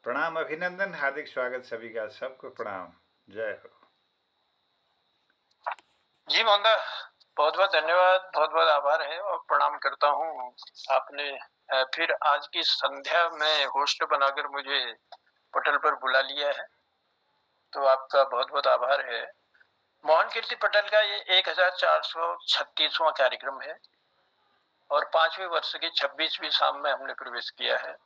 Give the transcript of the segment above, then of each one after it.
प्रणाम, अभिनंदन, हार्दिक स्वागत सभी का। सबको प्रणाम। जय हो। जी मोहनदा, बहुत बहुत धन्यवाद, बहुत बहुत आभार है और प्रणाम करता हूँ। आपने फिर आज की संध्या में होस्ट बनाकर मुझे पटल पर बुला लिया है, तो आपका बहुत बहुत आभार है। मोहन कीर्ति पटेल का ये 1436वां कार्यक्रम है और 5वें वर्ष की 26वीं शाम में हमने प्रवेश किया है।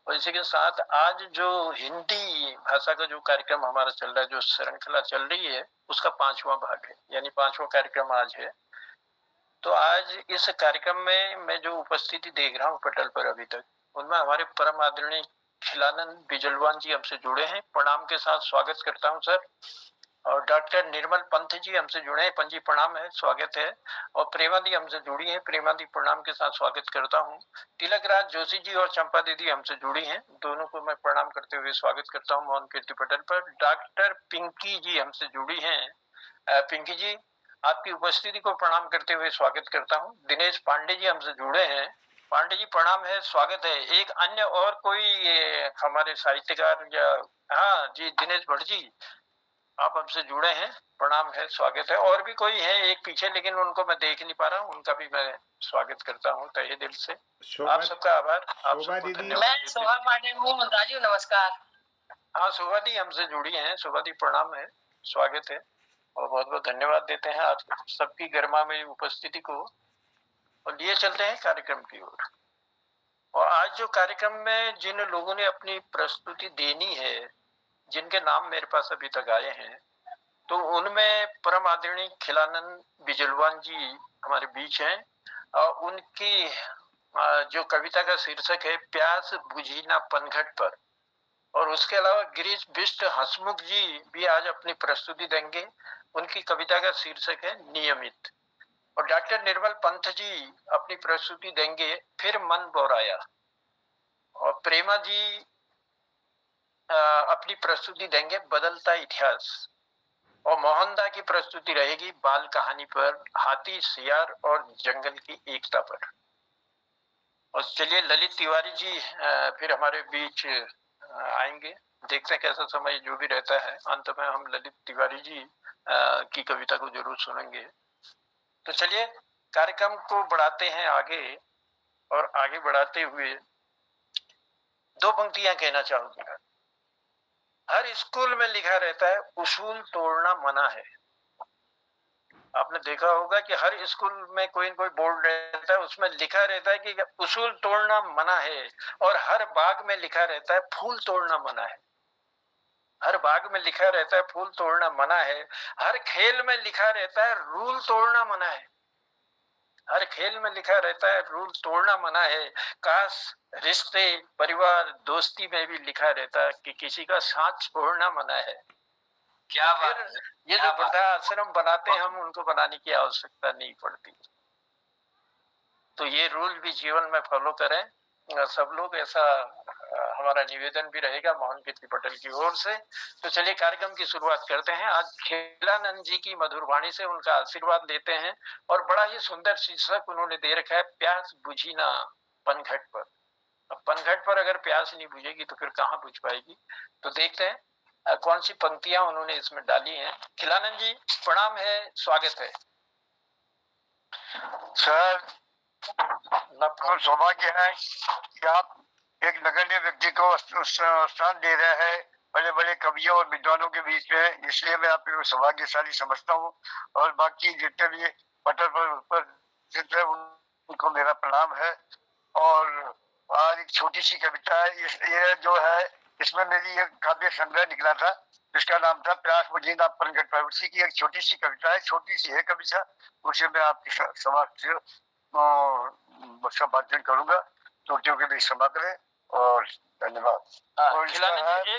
और इसी के साथ आज जो हिंदी भाषा का जो कार्यक्रम हमारा चल रहा है, जो श्रृंखला चल रही है, उसका 5वां भाग है, यानी 5वां कार्यक्रम आज है। तो आज इस कार्यक्रम में मैं जो उपस्थिति देख रहा हूँ पटल पर अभी तक, उनमें हमारे परम आदरणीय खिलानंद बिजलवान जी हमसे जुड़े हैं। प्रणाम के साथ स्वागत करता हूँ सर। और डॉक्टर निर्मल पंथ जी हमसे जुड़े हैं। पंथ जी प्रणाम है, स्वागत है। और प्रेमा दी हमसे जुड़ी है। प्रेमा दी प्रणाम के साथ स्वागत करता हूँ। तिलक राज जोशी जी और चंपा दीदी हमसे जुड़ी हैं। दोनों को मैं प्रणाम करते हुए स्वागत करता हूँ मोहन कीर्ति पटेल पर। डॉक्टर पिंकी जी हमसे जुड़ी हैं। पिंकी जी, आपकी उपस्थिति को प्रणाम करते हुए स्वागत करता हूँ। दिनेश पांडे जी हमसे जुड़े हैं। पांडे जी प्रणाम है, स्वागत है। एक अन्य और कोई हमारे साहित्यकार या हाँ जी, दिनेश भट्ट जी आप हमसे जुड़े हैं, प्रणाम है, स्वागत है। और भी कोई है एक पीछे, लेकिन उनको मैं देख नहीं पा रहा हूँ, उनका भी मैं स्वागत करता हूँ तहे दिल से। आप सबका आभार, आप सबको धन्यवाद। मैं शोभा पांडे हूँ, राजू नमस्कार। हाँ, शोभा दी हमसे जुड़ी हैं। शोभा दी प्रणाम है, स्वागत है और बहुत बहुत धन्यवाद देते हैं आप सबकी गरिमा में उपस्थिति को। और लिए चलते हैं कार्यक्रम की ओर। और आज जो कार्यक्रम में जिन लोगों ने अपनी प्रस्तुति देनी है, जिनके नाम मेरे पास अभी तक आए हैं, तो उनमें परम आदरणीय खिलानंद बिजलवान जी हमारे बीच हैं। और उनकी जो कविता का शीर्षक है प्यास बुझी ना पनघट पर। और उसके अलावा गिरीश बिष्ट हंसमुख जी भी आज अपनी प्रस्तुति देंगे। उनकी कविता का शीर्षक है नियमित। और डॉक्टर निर्मल पंथ जी अपनी प्रस्तुति देंगे फिर मन बोराया। और प्रेमा जी अपनी प्रस्तुति देंगे बदलता इतिहास। और मोहनदा की प्रस्तुति रहेगी बाल कहानी पर, हाथी, सियार और जंगल की एकता पर। और चलिए ललित तिवारी जी फिर हमारे बीच आएंगे। देखते हैं कैसा समय जो भी रहता है, अंत में हम ललित तिवारी जी की कविता को जरूर सुनेंगे। तो चलिए कार्यक्रम को बढ़ाते हैं आगे। और आगे बढ़ाते हुए दो पंक्तियां कहना चाहूंगा। हर स्कूल में लिखा रहता है उसूल तोड़ना मना है। आपने देखा होगा कि हर स्कूल में कोई न कोई बोर्ड रहता है, उसमें लिखा रहता है कि उसूल तोड़ना मना है। और हर बाग में लिखा रहता है फूल तोड़ना मना है। हर बाग में लिखा रहता है फूल तोड़ना मना है। हर खेल में लिखा रहता है रूल तोड़ना मना है। हर खेल में लिखा रहता है रूल तोड़ना मना है। काश रिश्ते, परिवार, दोस्ती में भी लिखा रहता है कि किसी का साथ छोड़ना मना है। क्या तो फिर ये जो वृद्धा आश्रम बनाते हैं हम, उनको बनाने की आवश्यकता नहीं पड़ती। तो ये रूल भी जीवन में फॉलो करें सब लोग, ऐसा हमारा निवेदन भी रहेगा मोहन कीर्ति पटेल की ओर से। तो चलिए कार्यक्रम की शुरुआत करते हैं। आज खिलानंद जी की मधुर वाणी से उनका आशीर्वाद लेते हैं। और बड़ा ही सुंदर शीर्षक उन्होंने दे रखा है प्यास बुझी ना पनघट पर। अब पनघट पर अगर प्यास नहीं बुझेगी तो फिर कहाँ बुझ पाएगी। तो देखते हैं कौन सी पंक्तियां उन्होंने इसमें डाली हैं। खिलानंद जी प्रणाम है, स्वागत है सर। हम सौभाग्य है कि आप एक नगण्य व्यक्ति को स्थान दे रहे हैं बड़े बड़े कवियों और विद्वानों के बीच में, इसलिए मैं आपको सौभाग्यशाली समझता हूँ। और बाकी जितने भी पटल पर उनको मेरा प्रणाम है। और आज एक छोटी सी कविता है, ये जो है इसमें मेरी एक काव्य संग्रह निकला था जिसका नाम था प्यास बुझी ना पनघट पर। उसी की एक छोटी सी कविता है, छोटी सी है कविता, उसे मैं आपके समक्ष वाचन करूंगा। त्रुटियों के लिए क्षमा करें और धन्यवाद। खिलानी जी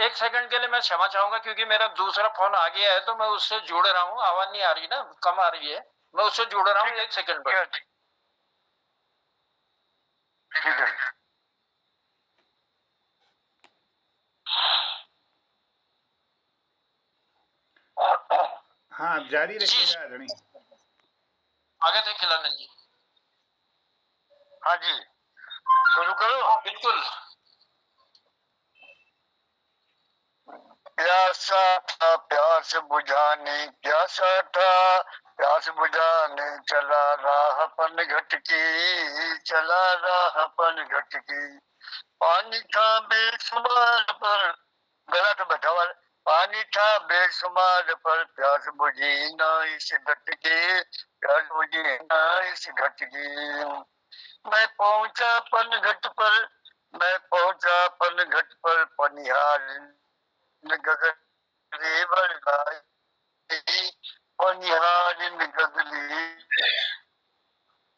एक सेकंड के लिए मैं क्षमा चाहूंगा, क्योंकि मेरा दूसरा फोन आ गया है तो मैं उससे जुड़ रहा हूँ। आवाज नहीं आ रही ना, कम आ रही है, मैं उससे जुड़ रहा हूँ। एक सेकंड पर। ठीक है। हाँ, आप जारी रखिएगा आदरणीय। आगे थे खिलानंद जी। हाँ जी, शुरू करो। बिल्कुल। प्यासा था प्यास बुझाने, प्यासा था प्यास बुझाने, चला राह पनघट की, चला राह पनघट की। पानी था बेशुमार पर, गला तो बैठा हुआ है। पानी था बेशुमार पर, प्यास बुझी ना इस घट की, प्यास बुझी ना इस घट की। मैं पहुंचा पनघट पर, मैं पहुंचा पनघट पर, पनिहार गगरी बरसाई, पनिहार गगरी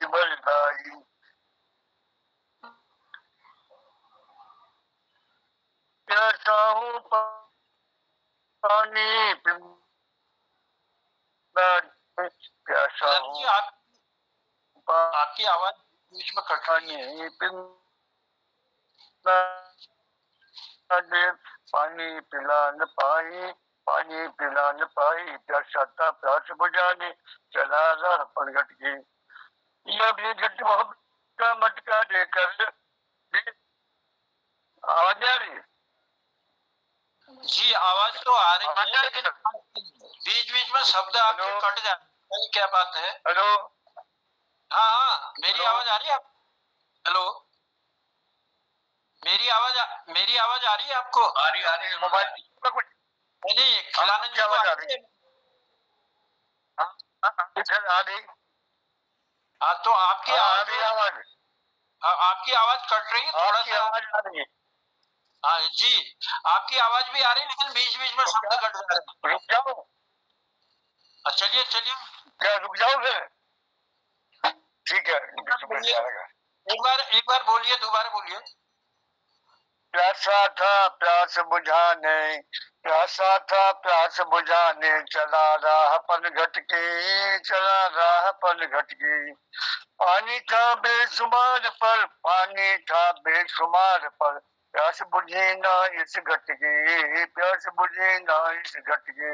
बरसाई। प्यासा हूँ पानी पिला, प्यासा कल्याण जी, हूँ आपकी आवाज बीच में कट रही है। पानी पिला दे, पानी पिला न पाई, पानी पिला न पाई, प्यासा था प्यास बुझाने, चला राह पनघट की। यह भी घट मोहब्बत का मटका देकर, आवाज आ रही है? जी आवाज तो आ रही आवाज है, आ रही लेकिन है? बीच बीच में शब्द आपके हेलो? कट जा रहे हैं। क्या बात है? हेलो? हाँ हाँ, मेरी हेलो? आवाज आ रही है आप? हेलो, मेरी आवाज आ रही है आपको? आ रही है। मोबाइल में कुछ नहीं, खिलाने की आवाज आ रही है? हाँ, आ रही। हाँ, तो आपकी आ आवाज रही आवाज, आपकी आवाज कट रही है थोड़ा आपकी सा। आवाज आ रही है। हाँ जी, आपकी आवाज भी आ रही है, लेकिन बीच बीच में शब्द कट जा रहे हैं। रुक जाओ, चलिए चलिए, क्या रुक जाओ फिर? ठीक है, एक बार बोलिए, दोबारा बोलिए। प्यासा था प्यास बुझाने, प्यासा था प्यास बुझाने, चला राह पनघट की, चला राह पनघट की। पानी था बेशुमार पर, पानी था बेशुमार पर, प्यास बुझी ना इस घट की, प्यास बुझी ना इस घट की।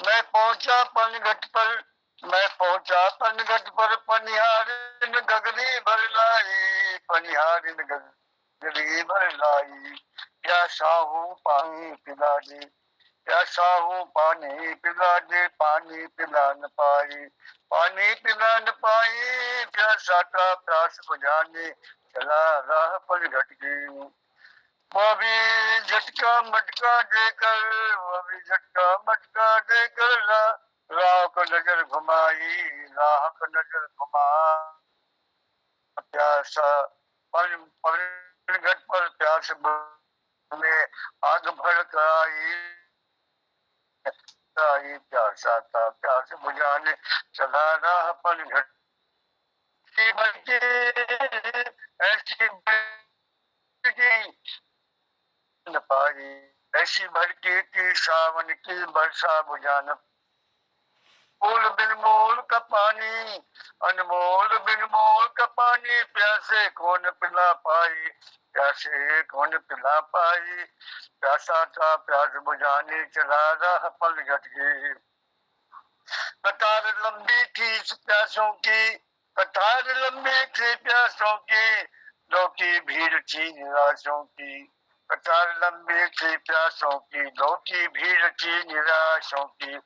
मैं पहुंचा पनघट पर, मैं पहुंचा पनघट पर, पनिहारिन गगरी भर लाई, पनिहारिन गगरी भर लाई। प्यासा हूँ पानी पिला दे, प्यासा हूँ पानी पिला दे, पानी पिला न पाई, पानी पिला न पाई, प्यासा था प्यास बुझाने, चला राह पनघट की। वो भी झटका मटका देकर, वो भी झटका मटका देकर, राह को नजर घुमाई, राह को नजर घुमा। प्यासा पनघट पर प्यास में आग भड़काई, प्यासा था प्यास बुझाने, चला राह पनघट की। बल्कि ऐसी बल्कि न पाई, ऐसी भड़की थी सावन की वर्षा बुझाना। फूल बिन मोल का पानी, अनमोल बिन मोल का पानी, प्यासे कौन पिला पाई, प्यासे कौन पिला पाई। प्यासा था प्यास बुझाने, चला राह पनघट की। कतार लंबी थी प्यासों की, कतार लंबी थी प्यासों की, लो की भीड़ थी निराशों की। कतार लंबी थी प्यासों की, लो की भीड़ थी निराशों की।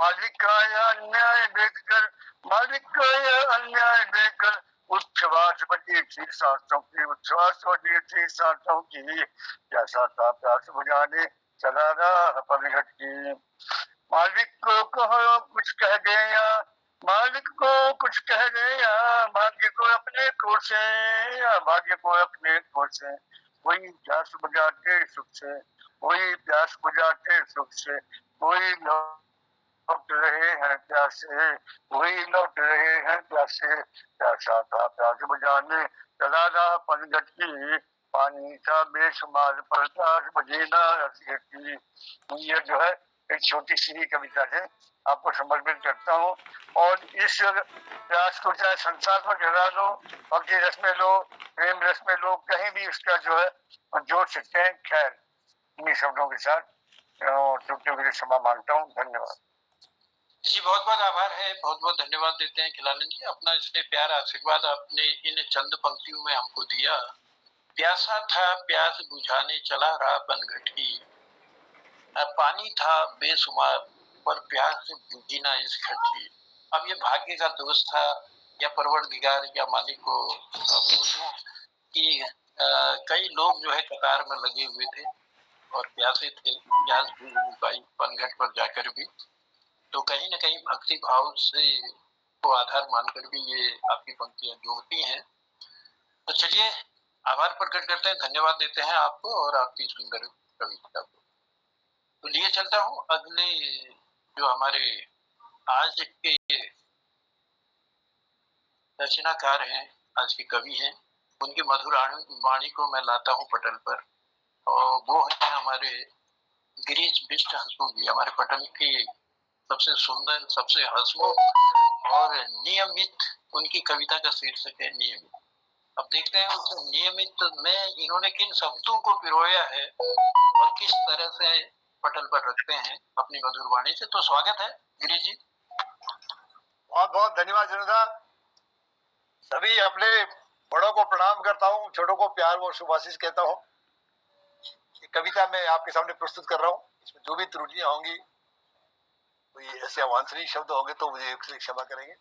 मालिक का यह अन्याय देखकर, मालिक का यह अन्याय देखकर, उच्छ्वास बटी थी सांसों की, उच्छ्वास बटी थी सांसों की। प्यासा था प्यास बुझाने, चला राह पनघट की। मालिक को कहो कुछ कह दे या, मालिक को कुछ कह दे या, भाग्य को अपने को से, या भाग्य को अपने को से। वही प्यास बुझाते सुख से, वही प्यास बुझाते सुख से, वही लौट रहे हैं प्यासे, वही लौट रहे हैं प्यासे। प्यासा था प्यास बुझाने, चला रहा पनघट की। पानी था बेशुमार पर, प्यास बुझी ना रसी की। ये जो है एक छोटी सी कविता है, आपको समर्पित करता हूँ। और इस प्यास को चाहे संसार पर गिरा लो, भक्ति रस में लो, प्रेम रस में लो, कहीं भी उसका जो है जोड़ सकते हैं। खैर, इन्हीं शब्दों के साथ टूटने के लिए क्षमा मांगता हूँ। धन्यवाद जी, बहुत बहुत आभार है, बहुत बहुत धन्यवाद देते हैं खिलानंद जी। अपना इसने प्यार आशीर्वाद आपने इन चंद पंक्तियों में हमको दिया। प्यासा था प्यास बुझाने चला रहा बनगटी, पानी था बेशुमार पर प्यास से बुझी ना इस घटी। अब ये भाग्य का दोष था या परवरदिगार या मालिक को पूछूं कि कई लोग जो है कतार में लगे हुए थे और प्यासे थे, प्यास बुझ नहीं पाई पनघट पर जाकर भी। तो कहीं ना कहीं भक्ति भाव से को आधार मानकर भी ये आपकी पंक्तियां जोड़ती हैं। तो चलिए आभार प्रकट करते हैं, धन्यवाद देते हैं आपको और आपकी सुंदर कविता को। तो लिए चलता हूँ अगले जो हमारे आज के रचनाकार हैं, आज के कवि हैं, उनकी मधुर वाणी को मैं लाता हूँ पटल पर। और वो है हमारे गिरीश बिष्ट हंसमुख जी, हमारे पटल की सबसे सुंदर, सबसे हंसमुख और नियमित, उनकी कविता का शीर्षक है नियमित। अब देखते हैं उस नियमित में इन्होंने किन शब्दों को पिरोया है और किस तरह से पटल पर रखते हैं अपनी मधुर वाणी से। तो स्वागत है गिरीश जी। बहुत बहुत धन्यवाद जनता। सभी अपने बड़ों को प्रणाम करता हूँ, छोटों को प्यार और शुभाशीष कहता हूँ। ये कविता मैं आपके सामने प्रस्तुत कर रहा हूँ, इसमें जो भी त्रुटियां होंगी, कोई ऐसे अवांछनीय शब्द होंगे तो मुझे क्षमा करेंगे।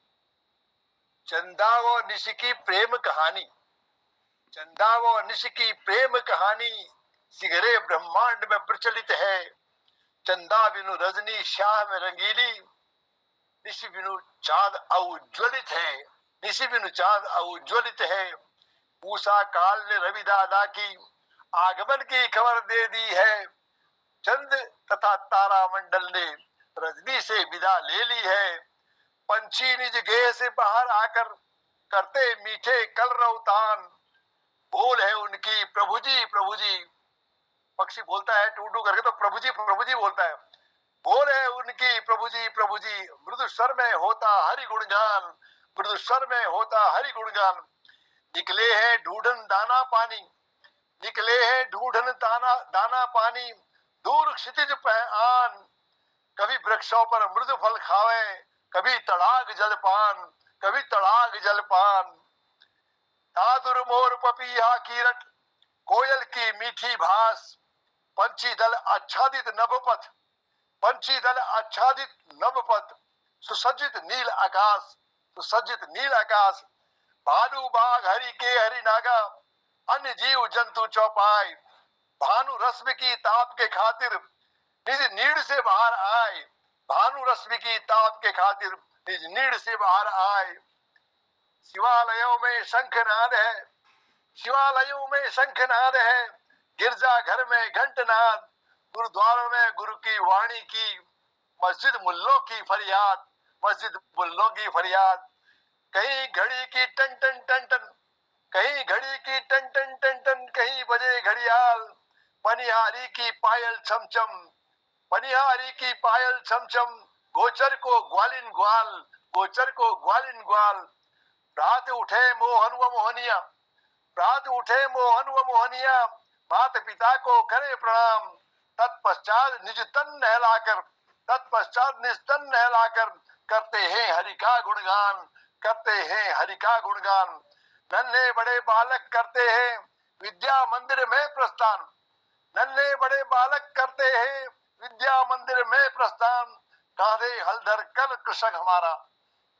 चंदा व निश की प्रेम कहानी, चंदा व निश की प्रेम कहानी सिगरे ब्रह्मांड में प्रचलित है। चंदा बिनु रजनी शाह में रंगीली, निश बिनु चांद अउज्वलित है, निश बिनु चांद अउज्वलित है। उषा काल ने रवि दादा की आगमन की खबर दे दी है। चंद तथा तारा मंडल ने रजनी से विदा ले ली है। पंछी निज गेह से बाहर आकर करते मीठे कलरवतान, बोल है उनकी प्रभु जी प्रभु जी। पक्षी बोलता है टू टू करके तो प्रभु जी बोलता है। बोल है उनकी प्रभु जी, मृदु स्वर में होता हरि गुणगान, मृदु स्वर में होता हरि गुणगान। निकले हैं ढूंढन दाना पानी, निकले हैं ढूंढन दाना पानी, दूर क्षितिज पहआन। कभी वृक्षों पर मृदु फल खावे, कभी तड़ाग जलपान, कभी तड़ाग जलपान। दादुर मोर पपीहा कीरट कोयल की मीठी भास, पंछी दल आच्छादित नभपथ, पंछी दल आच्छादित नभपथ। सुसज्जित नील आकाश, सुसज्जित नील आकाश। भालू बाघ हरि के हरि नागा, अन्य जीव जंतु चौपाई। भानु रश्मि की ताप के खातिर निज नीड़ से बाहर आए, भानु रश्मि की ताप के खातिर निज नीड़ से बाहर आए। शिवालयों में शंखनाद है, शिवालयों में शंखनाद है, गिरजा घर में घंटनाद। गुरुद्वारों में गुरु की वाणी की, मस्जिद मुल्लों की फरियाद, मस्जिद मुल्लों की फरियाद। कहीं घड़ी की टन टन टन टन, कहीं घड़ी की टन टन टन टन, कहीं बजे घड़ियाल। पनिहारी की पायल छमछम, पनिहारी की पायल छमछम। गोचर को ग्वालिन ग्वाल, गोचर को ग्वालिन ग्वाल। रात उठे मोहन व मोहनिया, रात उठे मोहन व मोहनिया। माता पिता को करे प्रणाम, तत्पश्चात निज तन नहलाकर, तत्पश्चात निज तन नहलाकर करते हैं हरि का गुणगान, करते हैं हरि का गुणगान। नन्हे बड़े बालक करते हैं विद्या मंदिर में प्रस्थान, नन्हे बड़े बालक करते हैं विद्या मंदिर में प्रस्थान। कांधे हलधर कर कृषक हमारा,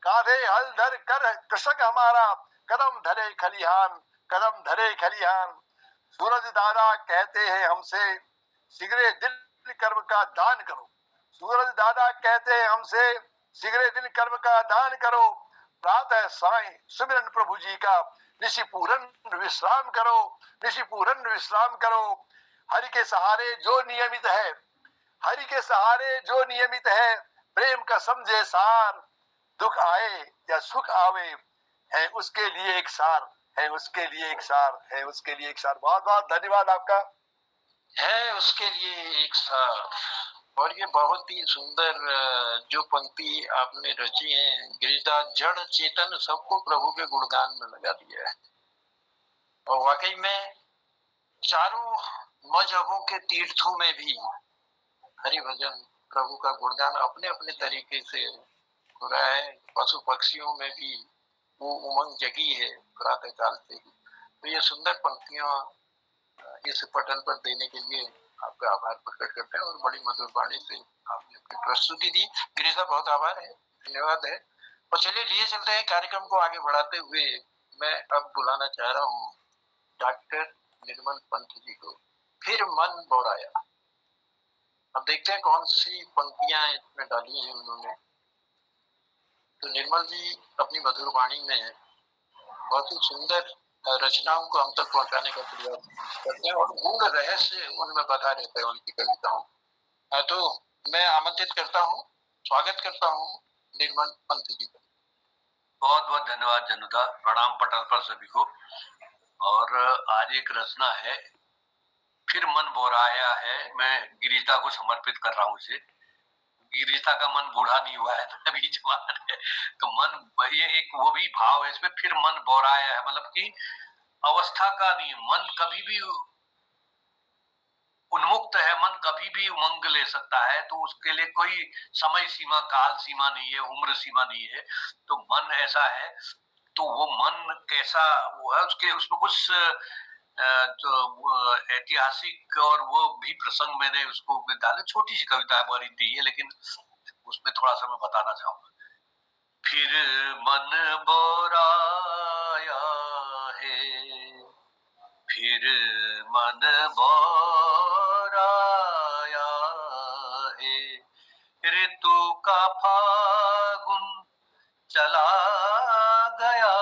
कांधे हलधर कर कृषक हमारा। कदम धरे खलिहान, कदम धरे खलिहान। सूरज दादा कहते हैं हमसे सिगरे दिल कर्म का दान करो, सूरज दादा कहते हैं हमसे सिगरे दिल कर्म का दान करो। प्रातः साय सुमिरन प्रभु जी का, निशिपूरन विश्राम करो, निशिपूरन विश्राम करो। हरि के सहारे जो नियमित है, हरि के सहारे जो नियमित है, प्रेम का समझे सार। दुख आए या सुख आवे है उसके लिए एक सार, है उसके लिए एक सार, है उसके लिए एक सार। बहुत बहुत धन्यवाद आपका। है उसके लिए एक सार। और ये बहुत ही सुंदर जो पंक्ति आपने रची है गिरिदास, जड़ चेतन सबको प्रभु के गुणगान में लगा दिया है। और वाकई में चारों मजहबों के तीर्थों में भी हरि भजन प्रभु का गुणगान अपने अपने तरीके से हो रहा है। पशु पक्षियों में भी वो उमंग जगी है प्रातः काल से ही। तो ये सुंदर पंक्तियां इस पटल पर देने के लिए आपका आभार प्रकट करते हैं और बड़ी मधुर वाणी से आपने अपनी प्रस्तुति दी। गिरीशा बहुत आभार है, धन्यवाद है। और चलिए लिए चलते हैं कार्यक्रम को आगे बढ़ाते हुए। मैं अब बुलाना चाह रहा हूँ डॉक्टर निर्मल पंत जी को। फिर मन बौराया। अब देखते हैं कौन सी पंक्तियां इसमें डाली हैं उन्होंने। तो निर्मल जी अपनी मधुर वाणी में बहुत ही सुंदर रचनाओं को हम तक पहुंचाने का प्रयास करते हैं और गूढ़ रहस्य उनमें बता रहते हैं उनकी कविताओं। तो मैं आमंत्रित करता हूँ, स्वागत करता हूँ निर्मल पंत जी को। बहुत बहुत धन्यवाद जनुदा। प्रणाम पटल पर सभी को। और आज एक रचना है, फिर मन बोराया है। मैं गिरीशदा को समर्पित कर रहा हूँ इसे। गिरीशदा का मन बूढ़ा नहीं हुआ है, अभी जवान है। तो मन, ये एक वो भी भाव है इसमें, फिर मन बोराया है, मतलब कि अवस्था का नहीं, मन कभी भी उन्मुक्त है, मन कभी भी उमंग ले सकता है। तो उसके लिए कोई समय सीमा, काल सीमा नहीं है, उम्र सीमा नहीं है। तो मन ऐसा है। तो वो मन कैसा वो है, उसके उसमें कुछ जो ऐतिहासिक और वो भी प्रसंग मैंने उसको में डाले। छोटी सी कविता है, बड़ी दी है, लेकिन उसमें थोड़ा सा मैं बताना चाहूंगा। फिर मन बोराया है, फिर मन बोराया है। ऋतु का फागुन चला गया,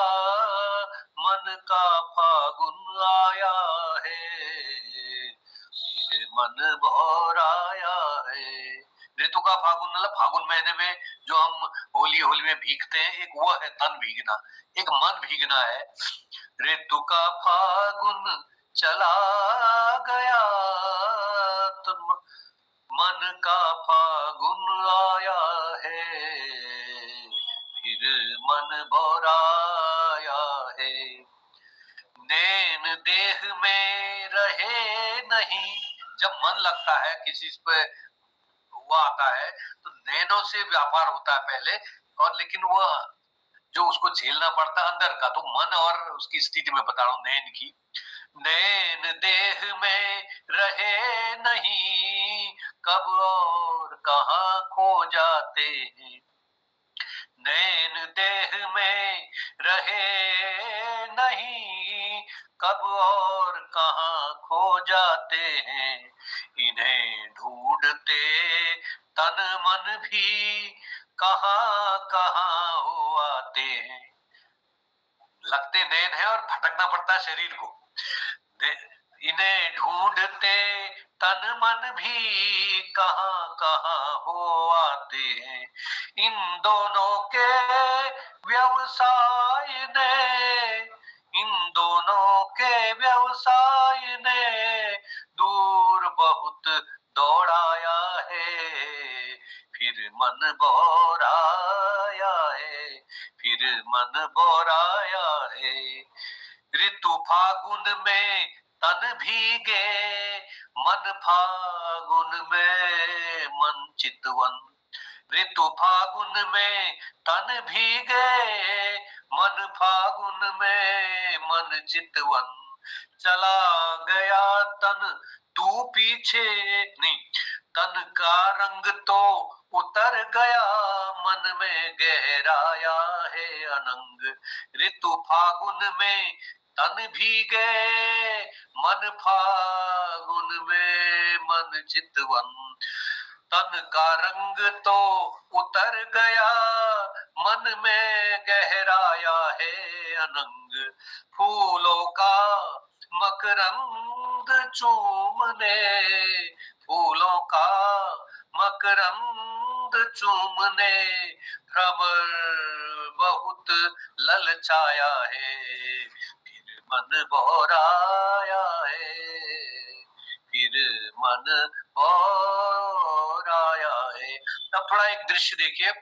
मन का फागुन आया है। फिर मन बोराया है। ऋतु का फागुन मतलब फागुन महीने में जो हम होली होली में भीगते हैं, एक वो है तन भीगना, एक मन भीगना है। ऋतु का फागुन चला गया, तो मन का फागुन आया है। फिर मन बोराया है। नैन देह में रहे नहीं, जब मन लगता है किसी पे हुआ आता है तो नैनों से व्यापार होता है पहले, और लेकिन वो जो उसको झेलना पड़ता है अंदर का। तो मन और उसकी स्थिति में बता रहा हूँ नैन की। नैन देह में रहे नहीं, कब और कहाँ खो जाते हैं। नैन देह में रहे नहीं, कब और कहाँ खो जाते हैं। इन्हें ढूंढते तन मन भी कहाँ कहाँ हो आते हैं। लगते नैन है और भटकना पड़ता है शरीर को। इन्हें ढूंढते तन मन भी कहाँ कहाँ हो आते हैं। इन दोनों के व्यवसाय ने, इन दोनों के व्यवसाय ने दूर बहुत दौड़ाया है। फिर मन बोराया है, फिर मन बोराया है। ऋतु फागुन में तन भीगे, मन फागुन में मन चितवन। ऋतु फागुन में तन भीगे, मन फागुन में मन चितवन। चला गया तन तू पीछे नहीं, तन का रंग तो उतर गया, मन में गहराया है अनंग। ऋतु फागुन में तन भीगे, मन फागुन में मन चितवन। तन का रंग तो उतर गया, मन में गहराया है अनंग। फूलों का मकरंद चूमने, फूलों का मकरंद चूमने भ्रमर बहुत ललचाया है। फिर मन बोराया है, फिर मन बोराया है। अब थोड़ा एक दृश्य देखिए।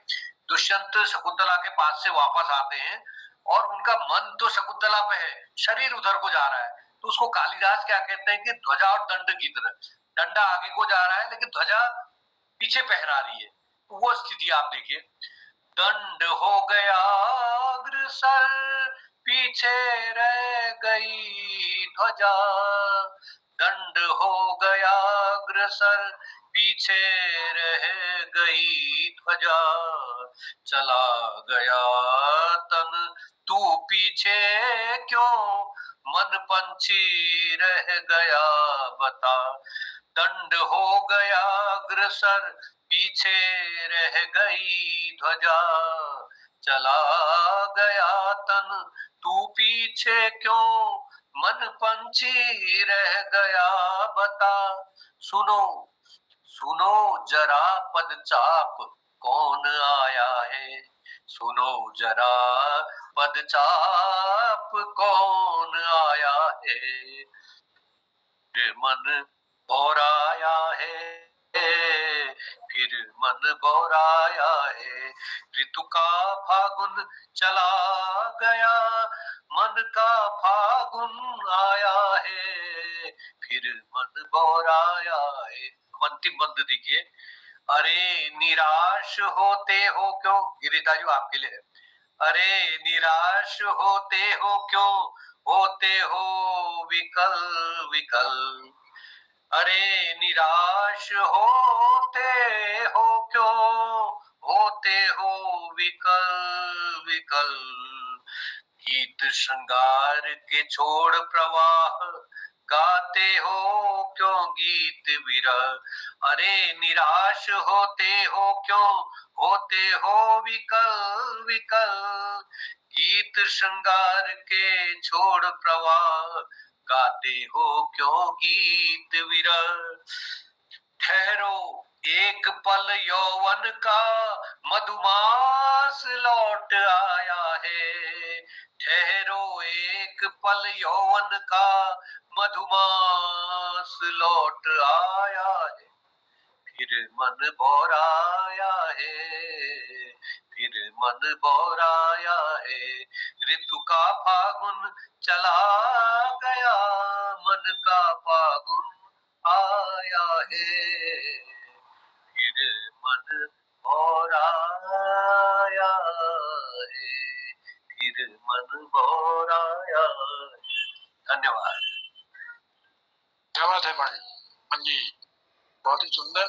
दुष्यंत शकुंतला के पास से वापस आते हैं और उनका मन तो शकुंतला पे है, शरीर उधर को जा रहा है। तो उसको कालिदास क्या कहते हैं कि ध्वजा और दंड की तरह, डंडा आगे को जा रहा है लेकिन ध्वजा पीछे फहरा रही है। वो स्थिति आप देखिए। दंड हो गया अग्रसर, पीछे रह गई ध्वजा। दंड हो गया अग्रसर, पीछे रह गई ध्वजा, चला गया तन तू पीछे क्यों, मन पंछी रह गया बता। दंड हो गया अग्रसर, पीछे रह गई ध्वजा, चला गया तन तू पीछे क्यों, मन पंछी रह गया बता। सुनो सुनो जरा पदचाप कौन आया है, सुनो जरा पदचाप कौन आया है, फिर मन बौराया है, फिर मन बौराया है। ऋतु का फागुन चला गया, मन का फागुन आया है, फिर मन बौराया है। अंतिम बंद देखिए। अरे निराश होते हो क्यों, गिरिताजू आपके लिए है। अरे निराश होते हो क्यों, होते हो विकल विकल। अरे निराश होते हो क्यों, होते हो विकल विकल। गीत श्रृंगार के छोड़ प्रवाह, गाते हो क्यों गीत विरह। अरे निराश होते हो क्यों, होते हो विकल विकल। गीत श्रृंगार के छोड़ प्रवाह, गाते हो क्यों गीत विरह। ठहरो एक पल यौवन का, मधुमास लौट आया है। ठहरो एक पल यौवन का, मधुमास लौट आया है, फिर मन बौराया है, फिर मन बौराया है। ऋतु का फागुन चला गया, मन का फागुन आया है, फिर मन बौराया है, फिर मन बौराया है। धन्यवाद। क्या बात है भाई जी, बहुत ही सुंदर।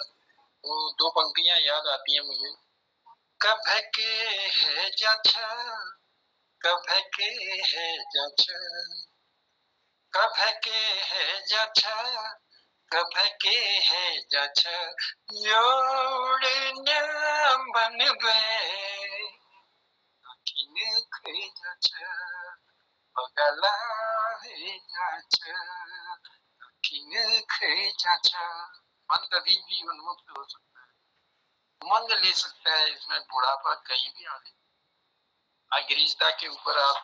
वो दो पंक्तियां याद आती हैं मुझे। कब के है जाछा, कब के है जाछा, कब के है जाछा, कब के है जाछा, जोड़ना बनबे किने खे जाछा, पगला है जाछा, किने खे जाछा। मन कभी भी उन्मुक्त हो सकता है, उमंग ले सकता है, इसमें बुढ़ापा कहीं भी आ नहीं। गिरीशदा के ऊपर आप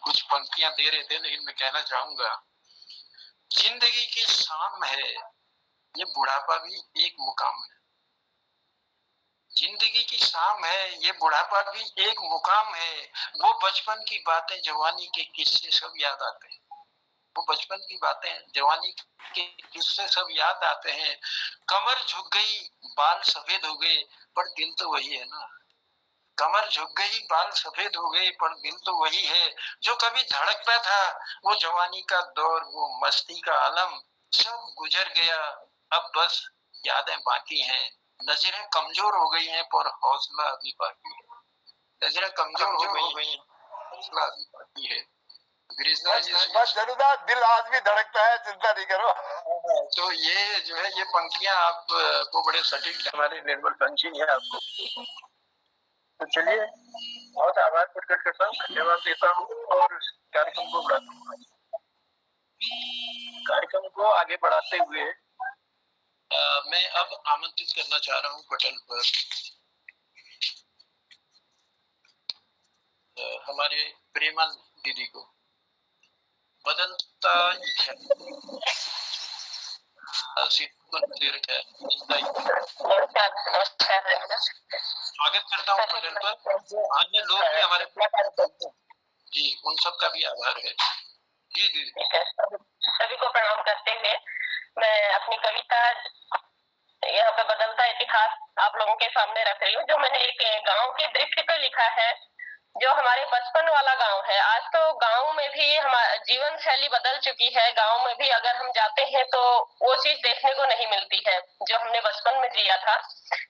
कुछ पंक्तियां दे रहे थे, लेकिन मैं कहना चाहूंगा जिंदगी की शाम है, ये बुढ़ापा भी एक मुकाम है। जिंदगी की शाम है, ये बुढ़ापा भी एक मुकाम है। वो बचपन की बातें, जवानी के किस्से सब याद आते हैं। वो बचपन की बातें, जवानी के किस्से सब याद आते हैं। कमर झुक गई, बाल सफेद हो गए, पर दिल तो वही है ना। कमर झुक गई, बाल सफेद हो गए, पर दिल तो वही है जो कभी धड़कता था। वो जवानी का दौर, वो मस्ती का आलम सब गुजर गया, अब बस यादें बाकी हैं। नजरें कमजोर हो गई हैं, पर हौसला अभी बाकी है। नजरें कमजोर हो गई हैं, हौसला अभी बाकी है। बस जरूर दिल आज भी धड़कता है, चिंता नहीं करो। तो ये जो है, ये पंक्तियां आपको बड़े सटीक, हमारे निर्मल पंछी है आपको। तो चलिए, बहुत आभार प्रकट करता हूँ, धन्यवाद देता हूँ और कार्यक्रम को बढ़ाता हूँ। कार्यक्रम को आगे बढ़ाते हुए मैं अब आमंत्रित करना चाह रहा हूँ पटल पर हमारे प्रेमा दीदी को। बदलता स्वागत करता हूँ पटल पर। अन्य लोग भी हमारे जी, उन सब का भी आभार है। जी जी, सभी को प्रणाम करते हुए मैं अपनी कविता यहाँ पे बदलता इतिहास आप लोगों के सामने रख रही हूँ, जो मैंने एक गांव के दृश्य पे लिखा है, जो हमारे बचपन वाला गांव है। आज तो गांव में भी हमारा जीवन शैली बदल चुकी है। गांव में भी अगर हम जाते हैं तो वो चीज देखने को नहीं मिलती है जो हमने बचपन में जिया था।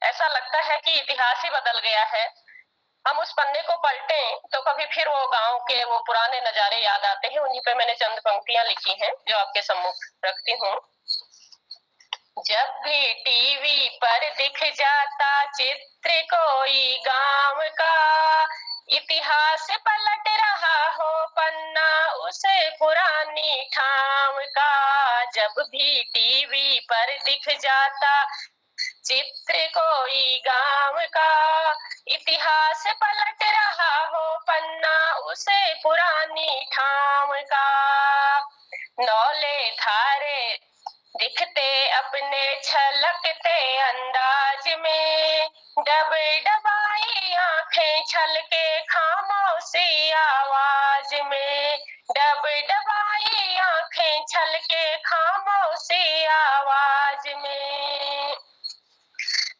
ऐसा लगता है कि इतिहास ही बदल गया है। हम उस पन्ने को पलटें तो कभी फिर वो गांव के वो पुराने नजारे याद आते हैं। उन्हीं पे मैंने चंद पंक्तियां लिखी हैं जो आपके सम्मुख रखती हूँ। जब भी टीवी पर दिख जाता चित्र कोई गांव का, इतिहास पलट रहा हो पन्ना उसे पुरानी ठाम का। जब भी टीवी पर दिख जाता चित्र कोई गांव का, इतिहास पलट रहा हो पन्ना उसे पुरानी ठाम का। नौले धारे दिखते अपने छलकते अंदाज में, डब डबाई आंखें छलके खामोशी आवाज में, डब डबाई आंखें छलके खामोशी आवाज में।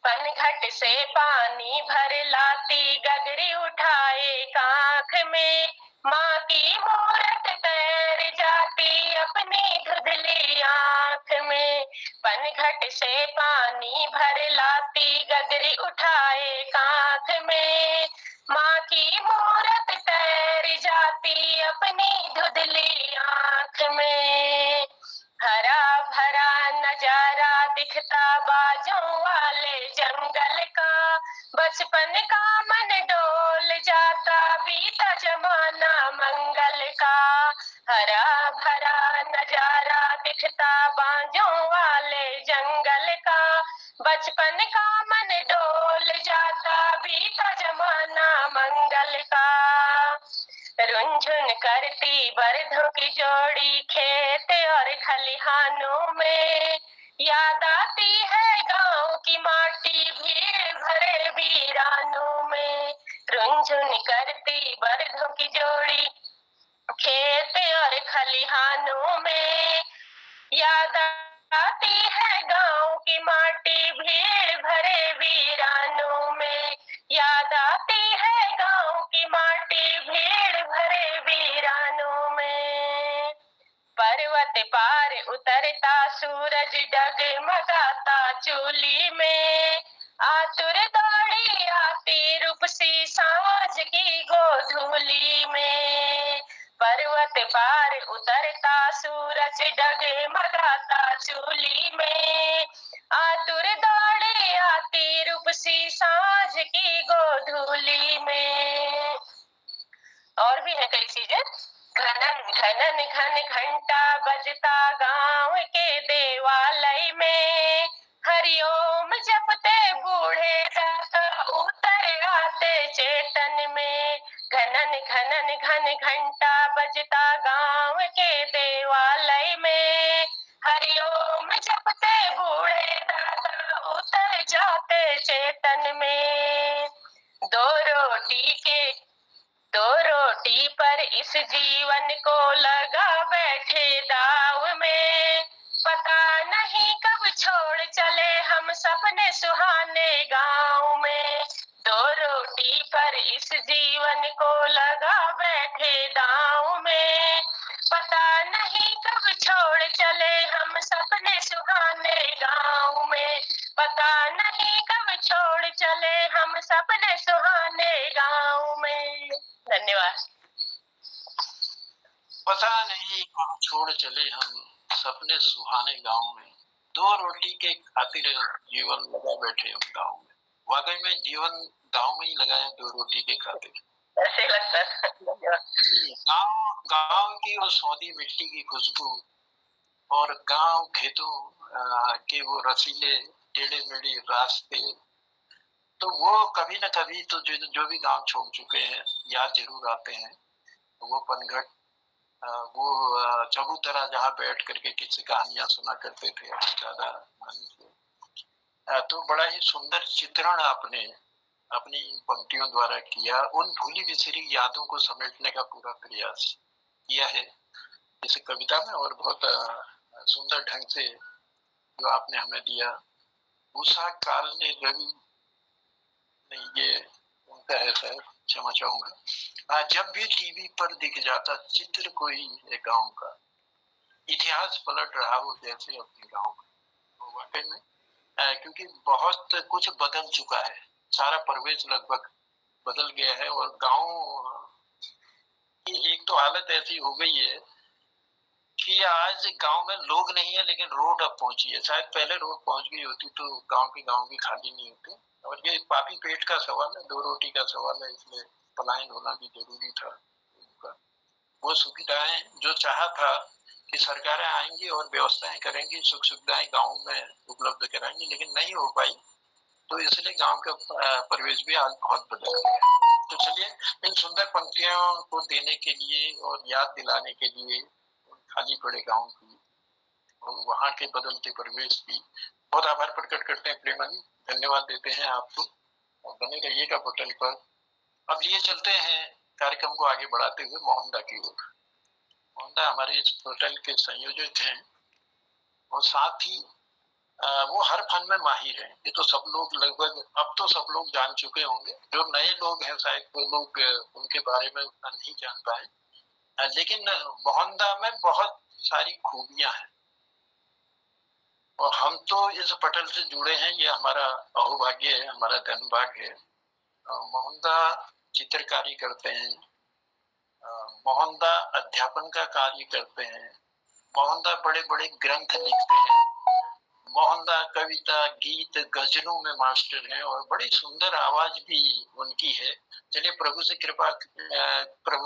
पनघट से पानी भर लाती गगरी उठाए कांख में, माँ की मूरत तैर जाती अपनी धुंधली आंख में। पनघट से पानी भर लाती गगरी उठाए कांख में, माँ की मूरत तैर जाती अपनी धुंधली आंख में। हरा भरा नजारा दिखता बाजों वाले जंगल का, बचपन का मन डोल जाता बीता जमाना मंगल का। हरा भरा नजारा दिखता बाजों वाले जंगल का, बचपन का मन डोल जाता बीता जमाना मंगल का। रुंझुन करती बरधों की जोड़ी खेत और खलिहानों में, याद आती है गांव की माटी भीड़ भरे वीरानों में। रुंझुन करती बरधों की जोड़ी खेत और खलिहानों में, याद आती है गांव की माटी भीड़ भरे वीरानों में, याद आती है गांव की माटी भीड़ भरे वीरानों में। पर्वत पार उतरता सूरज डगमगाता चूली में, आतुर दौड़ी आती रूपसी सांझ की गोधूली में। पर्वत पार उतरता सूरज डगमगाता चूली में, आतुर दौड़ी आती रूपसी सांझ की गोधूली में। और भी है कई चीजें। घनन घनन घन घंटा बजता गांव के देवालय में, हरिओम जपते बूढ़े दाता उतर आते चेतन में। घनन घनन घन घंटा बजता गांव के देवालय में, हरिओम जपते बूढ़े दाता उतर जाते चेतन में। दो रोटी पर इस जीवन को लगा बैठे दाव में, पता नहीं कब छोड़ चले हम सपने सुहाने गांव में। दो रोटी पर इस जीवन को लगा बैठे दाव में, पता नहीं कब छोड़ चले हम सपने सुहाने गांव में, पता नहीं कब छोड़ चले हम सपने सुहाने गांव में। धन्यवाद। पता नहीं कब छोड़ चले हम सपने सुहाने गांव में, दो रोटी के खातिर जीवन लगा बैठे हम गांव में। वाकई में जीवन गांव में ही लगाया, दो रोटी के खातिर। ऐसे लगता है। गांव की वो सौंधी मिट्टी की खुशबू और गांव खेतों के वो रसीले टेढ़े मेढ़े रास्ते, तो वो कभी न कभी तो जो भी गांव छोड़ चुके हैं याद जरूर आते हैं। तो वो पनघट, वो चबूतरा जहाँ बैठ करके किसी कहानियां सुना करते थे दादा नानी से। तो बड़ा ही सुंदर चित्रण आपने अपनी इन पंक्तियों द्वारा किया, उन भूली बिसरी यादों को समेटने का पूरा प्रयास किया है इस कविता में। और बहुत सुंदर ढंग से जो आपने हमें दिया। उषा काल ने रवि नहीं, ये उनका है सर, क्षमा चाहूंगा। जब भी टीवी पर दिख जाता चित्र कोई है गांव का, इतिहास पलट रहा हो जैसे अपने गांव का। तो वाकई में क्योंकि बहुत कुछ बदल चुका है, सारा परिवेश लगभग बदल गया है और गांव की एक तो हालत ऐसी हो गई है कि आज गांव में लोग नहीं है लेकिन रोड अब पहुंची है। शायद पहले रोड पहुंच गई होती तो गांव भी खाली नहीं होते। और ये पापी पेट का सवाल है, दो रोटी का सवाल है, इसलिए पलायन होना भी जरूरी था। वो सुविधाएं जो चाहा था कि सरकारें आएंगी और व्यवस्थाएं करेंगी, सुख सुविधाएं गाँव में उपलब्ध कराएंगी, लेकिन नहीं हो पाई। तो इसलिए गांव का परिवेश भी आज बहुत बदल गया। तो चलिए इन सुंदर पंक्तियों को देने के लिए और याद दिलाने के लिए खाली पड़े गांव की और वहाँ के बदलते परिवेश की बहुत आभार प्रकट करते हैं। प्रेमा जी, धन्यवाद देते हैं आपको और बने रहिएगा पोर्टल पर। अब लिए चलते हैं कार्यक्रम को आगे बढ़ाते हुए मोहनदा की ओर। मोहनदा हमारे इस पोर्टल के संयोजक हैं और साथ ही वो हर फन में माहिर हैं। ये तो सब लोग लगभग अब तो सब लोग जान चुके होंगे। जो नए लोग हैं शायद वो लोग उनके बारे में उतना नहीं जान पाए, लेकिन मोहनदा में बहुत सारी खूबियां हैं और हम तो इस पटल से जुड़े हैं, ये हमारा अहोभाग्य है, हमारा धनभाग्य है। मोहनदा चित्रकारी करते हैं, मोहनदा अध्यापन का कार्य करते हैं, मोहनदा बड़े बड़े ग्रंथ लिखते हैं, मोहनदा कविता गीत गजलों में मास्टर हैं और बड़ी सुंदर आवाज भी उनकी है। चलिए प्रभु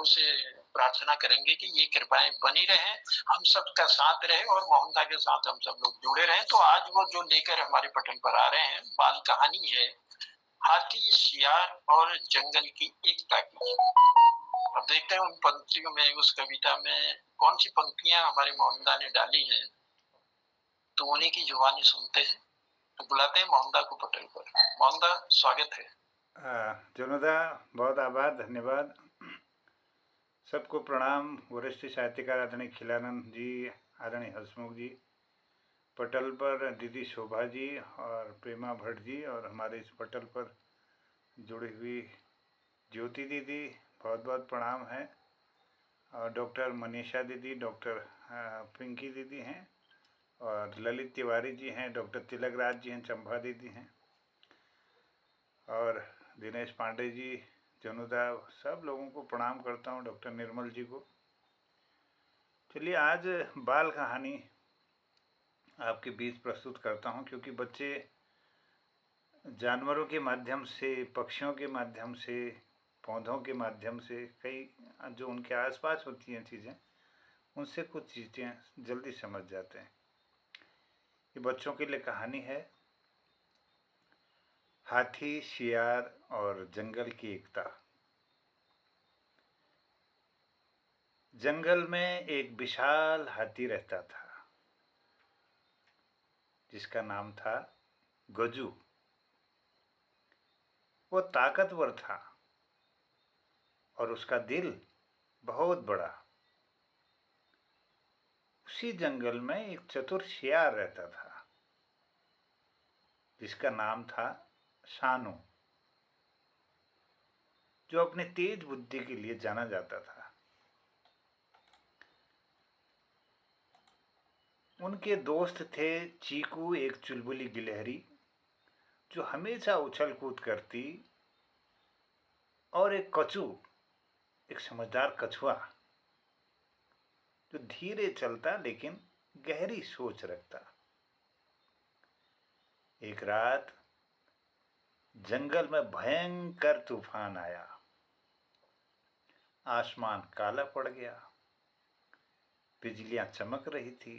से प्रार्थना करेंगे कि ये कृपाएं बनी रहे, हम सबका साथ रहे और मोहनदा के साथ हम सब लोग जुड़े रहे। तो आज वो जो लेकर हमारे पटल पर आ रहे हैं बाल कहानी है हाथी शियार और जंगल की एकता की। अब देखते हैं उन पंक्तियों में, उस कविता में कौन सी पंक्तियां हमारे मोहनदा ने डाली हैं, तो उन्हीं की जुबानी सुनते हैं। तो बुलाते हैं मोहनदा को पटल पर। मोहनदा, स्वागत है। जनुदा, बहुत आभार, धन्यवाद। सबको प्रणाम। वरिष्ठ साहित्यकार आदरणीय खिलानंद जी, आदरणीय हसमुख जी, पटल पर दीदी शोभा जी और प्रेमा भट्ट जी, और हमारे इस पटल पर जुड़ी हुई ज्योति दीदी, बहुत बहुत प्रणाम है। और डॉक्टर मनीषा दीदी, डॉक्टर पिंकी दीदी हैं और ललित तिवारी जी हैं, डॉक्टर तिलक राज जी हैं, चंपा दीदी हैं और दिनेश पांडे जी, जनुदा, सब लोगों को प्रणाम करता हूँ, डॉक्टर निर्मल जी को। चलिए आज बाल कहानी आपके बीच प्रस्तुत करता हूँ, क्योंकि बच्चे जानवरों के माध्यम से, पक्षियों के माध्यम से, पौधों के माध्यम से, कई जो उनके आसपास होती हैं चीज़ें, उनसे कुछ चीज़ें जल्दी समझ जाते हैं। ये बच्चों के लिए कहानी है हाथी शियार और जंगल की एकता। जंगल में एक विशाल हाथी रहता था जिसका नाम था गजू। वो ताकतवर था और उसका दिल बहुत बड़ा। उसी जंगल में एक चतुर शियार रहता था जिसका नाम था शानू, जो अपनी तेज बुद्धि के लिए जाना जाता था। उनके दोस्त थे चीकू, एक चुलबुली गिलहरी जो हमेशा उछल कूद करती, और एक कचू, एक समझदार कछुआ जो धीरे चलता लेकिन गहरी सोच रखता। एक रात जंगल में भयंकर तूफान आया। आसमान काला पड़ गया, बिजलियां चमक रही थी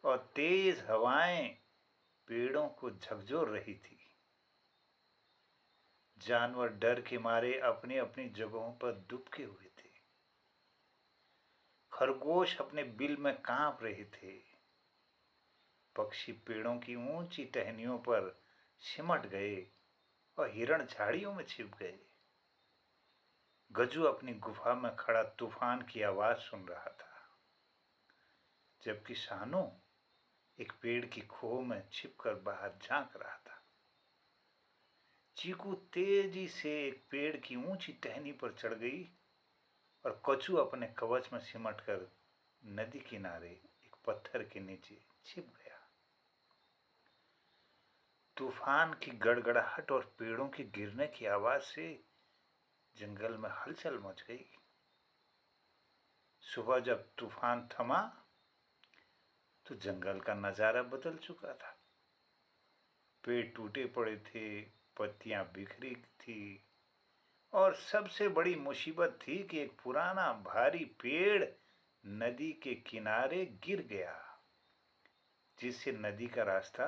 और तेज हवाएं पेड़ों को झकझोर रही थी। जानवर डर के मारे अपनी अपनी जगहों पर दुबके हुए थे। खरगोश अपने बिल में कांप रहे थे। पक्षी पेड़ों की ऊंची टहनियों पर सिमट गए और हिरण झाड़ियों में छिप गए। गजू अपनी गुफा में खड़ा तूफान की आवाज सुन रहा था, जबकि शानू एक पेड़ की खोह में छिपकर बाहर झांक रहा था। चीकू तेजी से एक पेड़ की ऊंची टहनी पर चढ़ गई और कछू अपने कवच में सिमटकर नदी किनारे एक पत्थर के नीचे छिप गया। तूफान की गड़गड़ाहट और पेड़ों के गिरने की आवाज से जंगल में हलचल मच गई। सुबह जब तूफान थमा तो जंगल का नजारा बदल चुका था। पेड़ टूटे पड़े थे, पत्तियां बिखरी थी और सबसे बड़ी मुसीबत थी कि एक पुराना भारी पेड़ नदी के किनारे गिर गया, जिससे नदी का रास्ता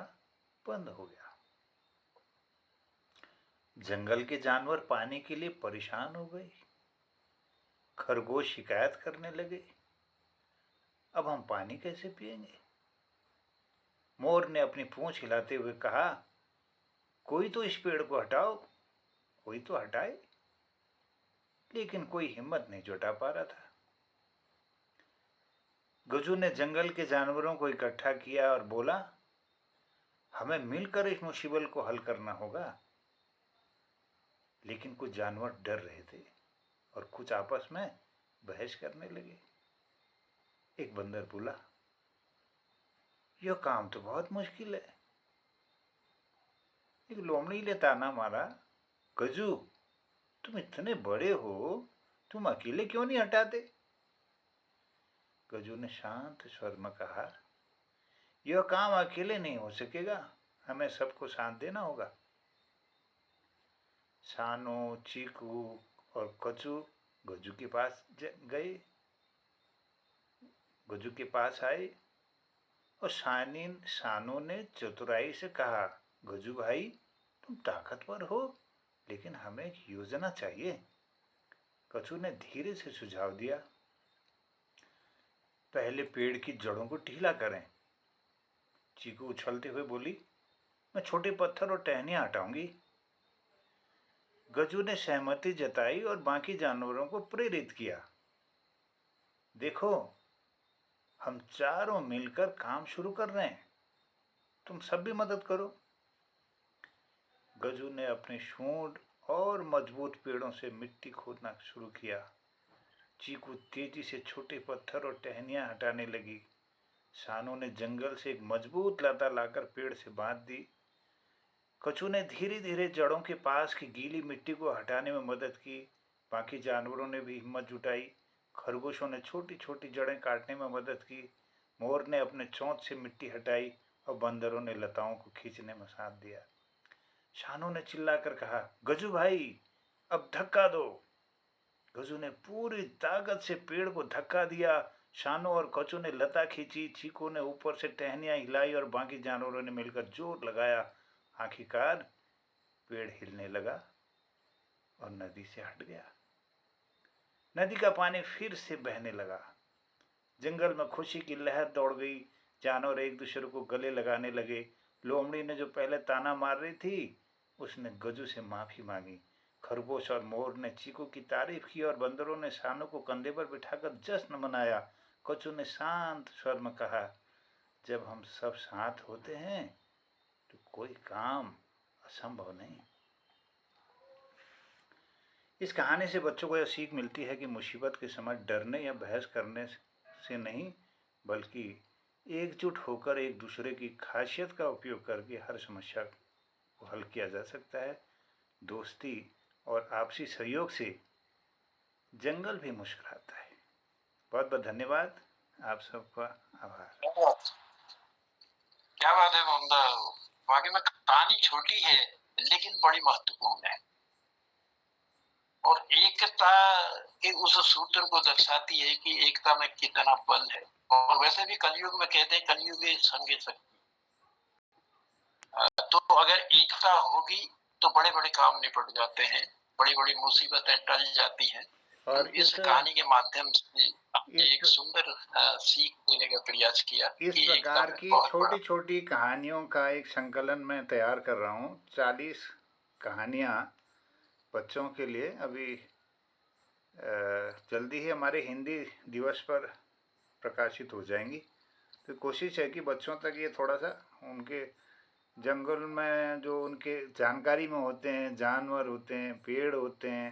बंद हो गया। जंगल के जानवर पानी के लिए परेशान हो गए। खरगोश शिकायत करने लगे, अब हम पानी कैसे पिएंगे? मोर ने अपनी पूंछ हिलाते हुए कहा, कोई तो इस पेड़ को हटाओ, कोई तो हटाए। लेकिन कोई हिम्मत नहीं जुटा पा रहा था। गजू ने जंगल के जानवरों को इकट्ठा किया और बोला, हमें मिलकर इस मुसीबत को हल करना होगा। लेकिन कुछ जानवर डर रहे थे और कुछ आपस में बहस करने लगे। एक बंदर बोला, यह काम तो बहुत मुश्किल है। एक लोमड़ी ने ताना मारा, गजू तुम इतने बड़े हो, तुम अकेले क्यों नहीं हटाते? गजू ने शांत स्वर में कहा, यह काम अकेले नहीं हो सकेगा, हमें सबको साथ देना होगा। सानो, चीकू और कचू गजू के पास गए। गजू के पास आए और सानो ने चतुराई से कहा, गजू भाई तुम ताकतवर हो, लेकिन हमें एक योजना चाहिए। कछू ने धीरे से सुझाव दिया, पहले पेड़ की जड़ों को ढीला करें। चीकू उछलते हुए बोली, मैं छोटे पत्थर और टहनियां हटाऊंगी। गजू ने सहमति जताई और बाकी जानवरों को प्रेरित किया, देखो हम चारों मिलकर काम शुरू कर रहे हैं, तुम सब भी मदद करो। गजू ने अपने सूंड और मजबूत पेड़ों से मिट्टी खोदना शुरू किया। चीकू तेजी से छोटे पत्थर और टहनियां हटाने लगी। सानो ने जंगल से एक मजबूत लता लाकर पेड़ से बांध दी। कछू ने धीरे धीरे जड़ों के पास की गीली मिट्टी को हटाने में मदद की। बाकी जानवरों ने भी हिम्मत जुटाई। खरगोशों ने छोटी छोटी जड़ें काटने में मदद की। मोर ने अपने चोंच से मिट्टी हटाई और बंदरों ने लताओं को खींचने में साथ दिया। शानू ने चिल्लाकर कहा, गजू भाई अब धक्का दो। गजू ने पूरी ताकत से पेड़ को धक्का दिया। शानू और कचू ने लता खींची, चीकू ने ऊपर से टहनियां हिलाई और बाकी जानवरों ने मिलकर जोर लगाया। आखिरकार पेड़ हिलने लगा और नदी से हट गया। नदी का पानी फिर से बहने लगा। जंगल में खुशी की लहर दौड़ गई। जानवर एक दूसरे को गले लगाने लगे। लोमड़ी ने जो पहले ताना मार रही थी, उसने गजू से माफी मांगी। खरगोश और मोर ने चीकू की तारीफ की और बंदरों ने शानू को कंधे पर बिठाकर जश्न मनाया। कछू ने शांत स्वर में कहा, जब हम सब साथ होते हैं तो कोई काम असंभव नहीं। इस कहानी से बच्चों को यह सीख मिलती है कि मुसीबत के समय डरने या बहस करने से नहीं, बल्कि एकजुट होकर एक दूसरे की खासियत का उपयोग करके हर समस्या को हल किया जा सकता है। दोस्ती और आपसी सहयोग से जंगल भी मुस्कुराता है। बहुत बहुत धन्यवाद, आप सबका आभार। क्या बात है मोहम्मदा, वाकई में कहानी छोटी है लेकिन बड़ी महत्वपूर्ण है और एकता के उस सूत्र को दर्शाती है कि एकता में कितना बल है। और वैसे भी कलयुग में कहते हैं, कलयुग संगे शक्ति। तो अगर एकता होगी तो बड़े बड़े काम निपट जाते हैं, बड़ी बड़ी मुसीबतें टल जाती हैं। और तो इस कहानी के माध्यम से एक सुंदर सीख देने का प्रयास किया। इस प्रकार की छोटी छोटी कहानियों का एक संकलन मैं तैयार कर रहा हूँ। 40 कहानियाँ बच्चों के लिए। अभी जल्दी ही हमारे हिंदी दिवस पर प्रकाशित हो जाएंगी। तो कोशिश है कि बच्चों तक ये थोड़ा सा उनके जंगल में जो उनके जानकारी में होते हैं, जानवर होते हैं, पेड़ होते हैं,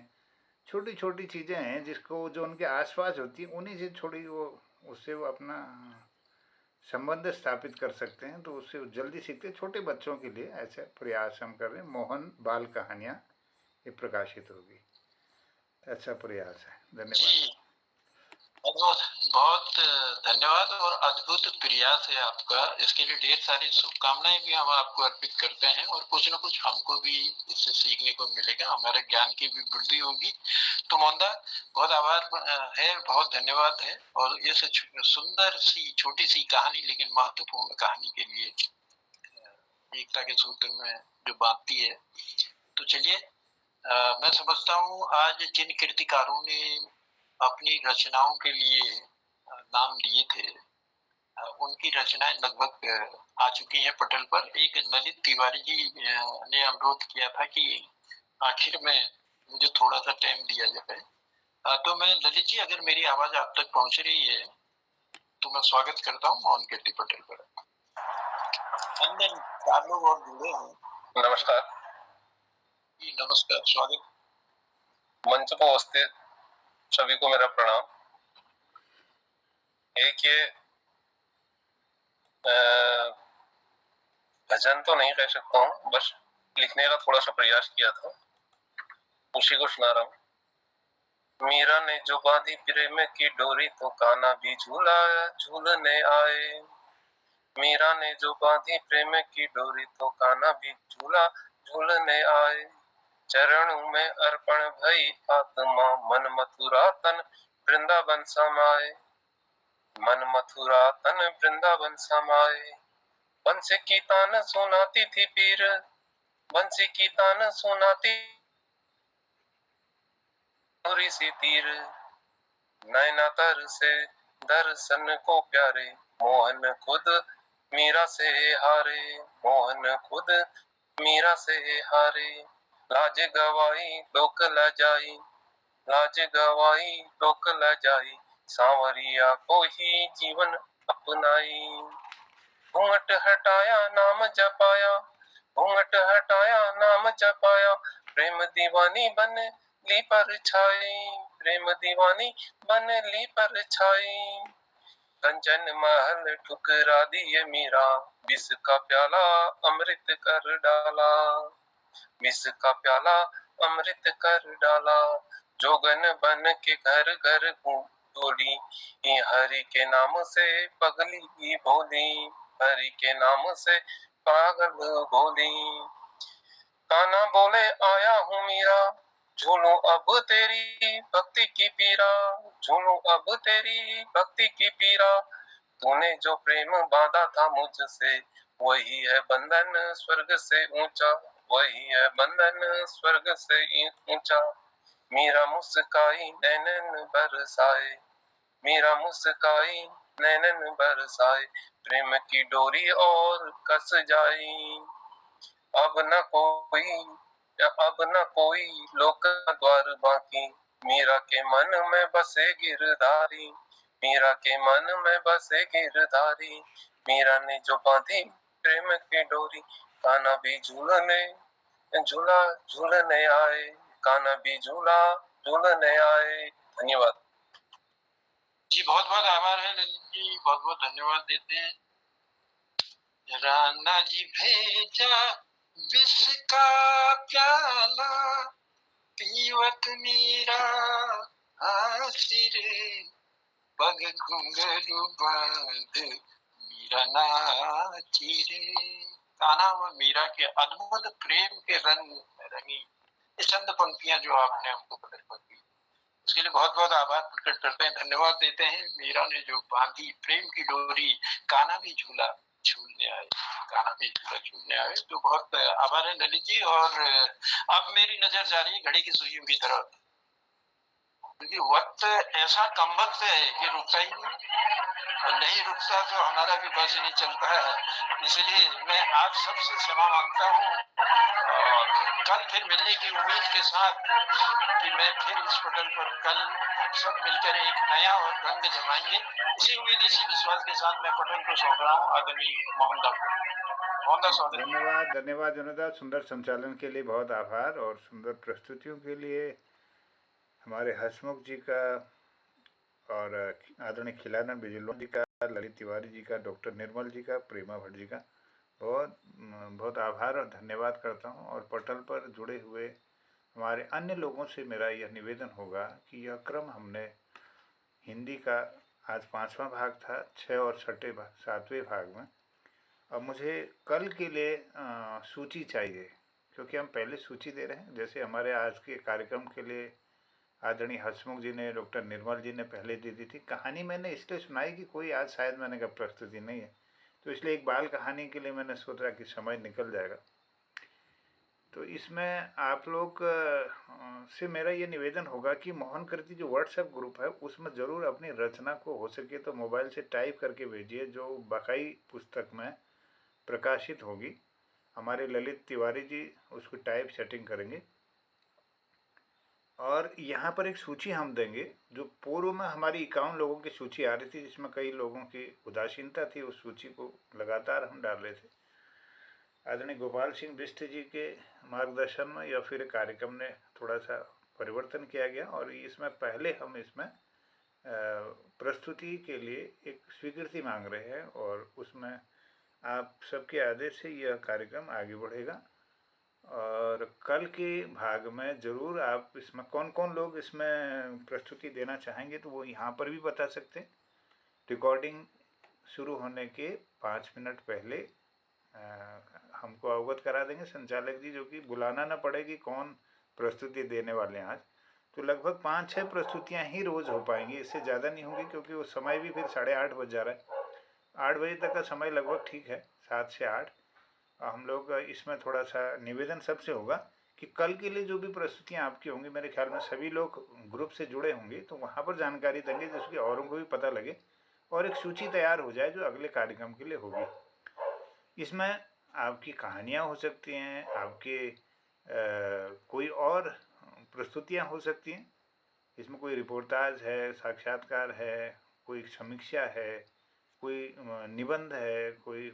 छोटी छोटी चीज़ें हैं जिसको जो उनके आसपास होती हैं उन्हीं से थोड़ी वो उससे वो अपना संबंध स्थापित कर सकते हैं, तो उससे वो जल्दी सीखते हैं। छोटे बच्चों के लिए ऐसे प्रयास हम कर रहे हैं। मोहन बाल कहानियाँ ये प्रकाशित होगी। अच्छा प्रयास है, धन्यवाद। जी बहुत बहुत धन्यवाद और अद्भुत प्रयास है आपका। इसके लिए ढेर सारी शुभकामनाएं भी हम आपको अर्पित करते हैं और कुछ ना कुछ हमको भी इससे सीखने को मिलेगा, हमारे ज्ञान की भी वृद्धि होगी। तो मोहनदा बहुत आभार है, बहुत धन्यवाद है। और ये सुंदर सी छोटी सी कहानी लेकिन महत्वपूर्ण कहानी के लिए एकता के सूत्र में जो बांधती है। तो चलिए मैं समझता हूँ आज जिन कृतिकारों ने अपनी रचनाओं के लिए नाम दिए थे उनकी रचनाएं लगभग आ चुकी हैं पटल पर। एक ललित तिवारी जी ने अनुरोध किया था कि आखिर में मुझे थोड़ा सा टाइम दिया जाए। तो मैं ललित जी, अगर मेरी आवाज आप तक पहुंच रही है तो मैं स्वागत करता हूँ मोहन कीर्ति पटेल पर। अन्य 4 लोग और जुड़े हैं। नमस्कार जी नमस्कार, स्वागत। मंच पर उपस्थित सभी को मेरा प्रणाम। एक ये भजन तो नहीं कह सकता हूँ, बस लिखने का थोड़ा सा प्रयास किया था, उसी को सुना रहा हूँ। मीरा ने जो बांधी प्रेम की डोरी तो कान्हा भी झूला झूलने आए। मीरा ने जो बांधी प्रेम की डोरी तो कान्हा भी झूला झूलने आए। चरणों में अर्पण भई आत्मा मन मथुरा तन वृंदावन समाए। मन मथुरा तन वृंदावन समाए। बंसी की तान सुनाती थी पीर, बंसी की तान सुनाती सी तीर। नैना तर से दर्शन को प्यारे, मोहन खुद मीरा से हारे। मोहन खुद मीरा से हारे। लाज गवाई लोक लजाई, लाज गवाई लोक लजाई। सांवरिया को ही जीवन अपनाई। घूंघट हटाया नाम जपाया, घूंघट हटाया नाम जपाया। प्रेम दीवानी बन ली परछाई, प्रेम दीवानी बन ली परछाई। कंचन महल ठुकरा दिए मीरा, विष का प्याला अमृत कर डाला। विष का प्याला अमृत कर डाला। जोगन बन के घर घर डोली, हरि के नाम से पगली भोली। हरि के नाम से पागल भोली। कान्हा बोले आया हूँ मीरा, झूलूं अब तेरी भक्ति की पीरा। झूलूं अब तेरी भक्ति की पीरा। तूने जो प्रेम बांधा था मुझसे, वही है बंधन स्वर्ग से ऊंचा। वही है बंधन स्वर्ग से ऊंचा। मीरा मुस्काई नैनन बरसाए, मीरा मुस्काई नैनन बरसाए। प्रेम की डोरी और कस जाई। अब न कोई लोक द्वार बाकी। मीरा के मन में बसे गिरधारी, मीरा के मन में बसे गिरधारी। मीरा ने जो बांधी प्रेम की डोरी, कान्हा भी झूला झूलने आए। कान्हा भी झूला झूलने आए। धन्यवाद जी बहुत बहुत आभार है ललित जी, बहुत बहुत धन्यवाद देते हैं। राणा जी भेजा विष का प्याला, पीवत मीरा आसिरे। पग घुंघरू बांध मीरा नाची रे। कान्हा व मीरा के अद्भुत प्रेम के रंग रंगी ये चंद पंक्तियां जो आपने हमको प्रकट की, उसके लिए बहुत बहुत आभार प्रकट करते हैं, धन्यवाद देते हैं। मीरा ने जो बांधी प्रेम की डोरी, कान्हा भी झूला झूलने आए, कान्हा भी झूला झूलने आए। तो बहुत आभार है ललित जी। और अब मेरी नजर जा रही है घड़ी की सुइयों की तरफ, क्योंकि वक्त ऐसा कम वक्त है कि रुकता ही नहीं, और नहीं रुकता तो हमारा भी बस नहीं चलता है। इसलिए मैं आप सबसे क्षमा मांगता हूँ और कल फिर मिलने की उम्मीद के साथ कि मैं फिर इस पटल पर कल हम सब मिलकर एक नया और रंग जमाएंगे। इसी उम्मीद इसी विश्वास के साथ मैं पटल को सौंप रहा हूँ आदरणीय मोहनदा को। मोहनदास चौधरी। धन्यवाद धन्यवाद जनता, सुंदर संचालन के लिए बहुत आभार और सुंदर प्रस्तुतियों के लिए हमारे हसमुख जी का और आदरणीय खिलानंद बिजलोन जी का, ललित तिवारी जी का, डॉक्टर निर्मल जी का, प्रेमा भट्ट जी का बहुत बहुत आभार और धन्यवाद करता हूँ। और पटल पर जुड़े हुए हमारे अन्य लोगों से मेरा यह निवेदन होगा कि यह क्रम हमने हिंदी का आज 5वां भाग था, 6 और 7वें भाग में। अब मुझे कल के लिए सूची चाहिए, क्योंकि हम पहले सूची दे रहे हैं। जैसे हमारे आज के कार्यक्रम के लिए आदरणीय हसमुख जी ने, डॉक्टर निर्मल जी ने पहले दे दी थी। कहानी मैंने इसलिए सुनाई कि कोई आज शायद मैंने कहा प्रस्तुति नहीं है, तो इसलिए एक बाल कहानी के लिए मैंने सोचा कि समय निकल जाएगा। तो इसमें आप लोग से मेरा ये निवेदन होगा कि मोहन कृति जो व्हाट्सएप ग्रुप है उसमें ज़रूर अपनी रचना को हो सके तो मोबाइल से टाइप करके भेजिए, जो बाकाई पुस्तक में प्रकाशित होगी। हमारे ललित तिवारी जी उसको टाइप सेटिंग करेंगे और यहाँ पर एक सूची हम देंगे। जो पूर्व में हमारी 51 लोगों की सूची आ रही थी, जिसमें कई लोगों की उदासीनता थी, उस सूची को लगातार हम डाल रहे थे। आदरणीय गोपाल सिंह बिष्ट जी के मार्गदर्शन में या फिर कार्यक्रम ने थोड़ा सा परिवर्तन किया गया और इसमें पहले हम इसमें प्रस्तुति के लिए एक स्वीकृति मांग रहे हैं और उसमें आप सबके आदेश से यह कार्यक्रम आगे बढ़ेगा। और कल के भाग में ज़रूर आप इसमें कौन कौन लोग इसमें प्रस्तुति देना चाहेंगे तो वो यहाँ पर भी बता सकते हैं। रिकॉर्डिंग शुरू होने के 5 मिनट पहले हमको अवगत करा देंगे संचालक जी, जो कि बुलाना ना पड़ेगी कौन प्रस्तुति देने वाले हैं आज। तो लगभग 5-6 प्रस्तुतियाँ ही रोज़ हो पाएंगी, इससे ज़्यादा नहीं होंगी, क्योंकि वो समय भी फिर 8:30 बज जा रहा है। 8 बजे तक का समय लगभग ठीक है, 7 से 8। हम लोग इसमें थोड़ा सा निवेदन सबसे होगा कि कल के लिए जो भी प्रस्तुतियाँ आपकी होंगी, मेरे ख्याल में सभी लोग ग्रुप से जुड़े होंगे, तो वहाँ पर जानकारी देंगे जिसकी औरों को भी पता लगे और एक सूची तैयार हो जाए जो अगले कार्यक्रम के लिए होगी। इसमें आपकी कहानियाँ हो सकती हैं, आपके कोई और प्रस्तुतियाँ हो सकती हैं। इसमें कोई रिपोर्टाज है, साक्षात्कार है, कोई समीक्षा है, कोई निबंध है, कोई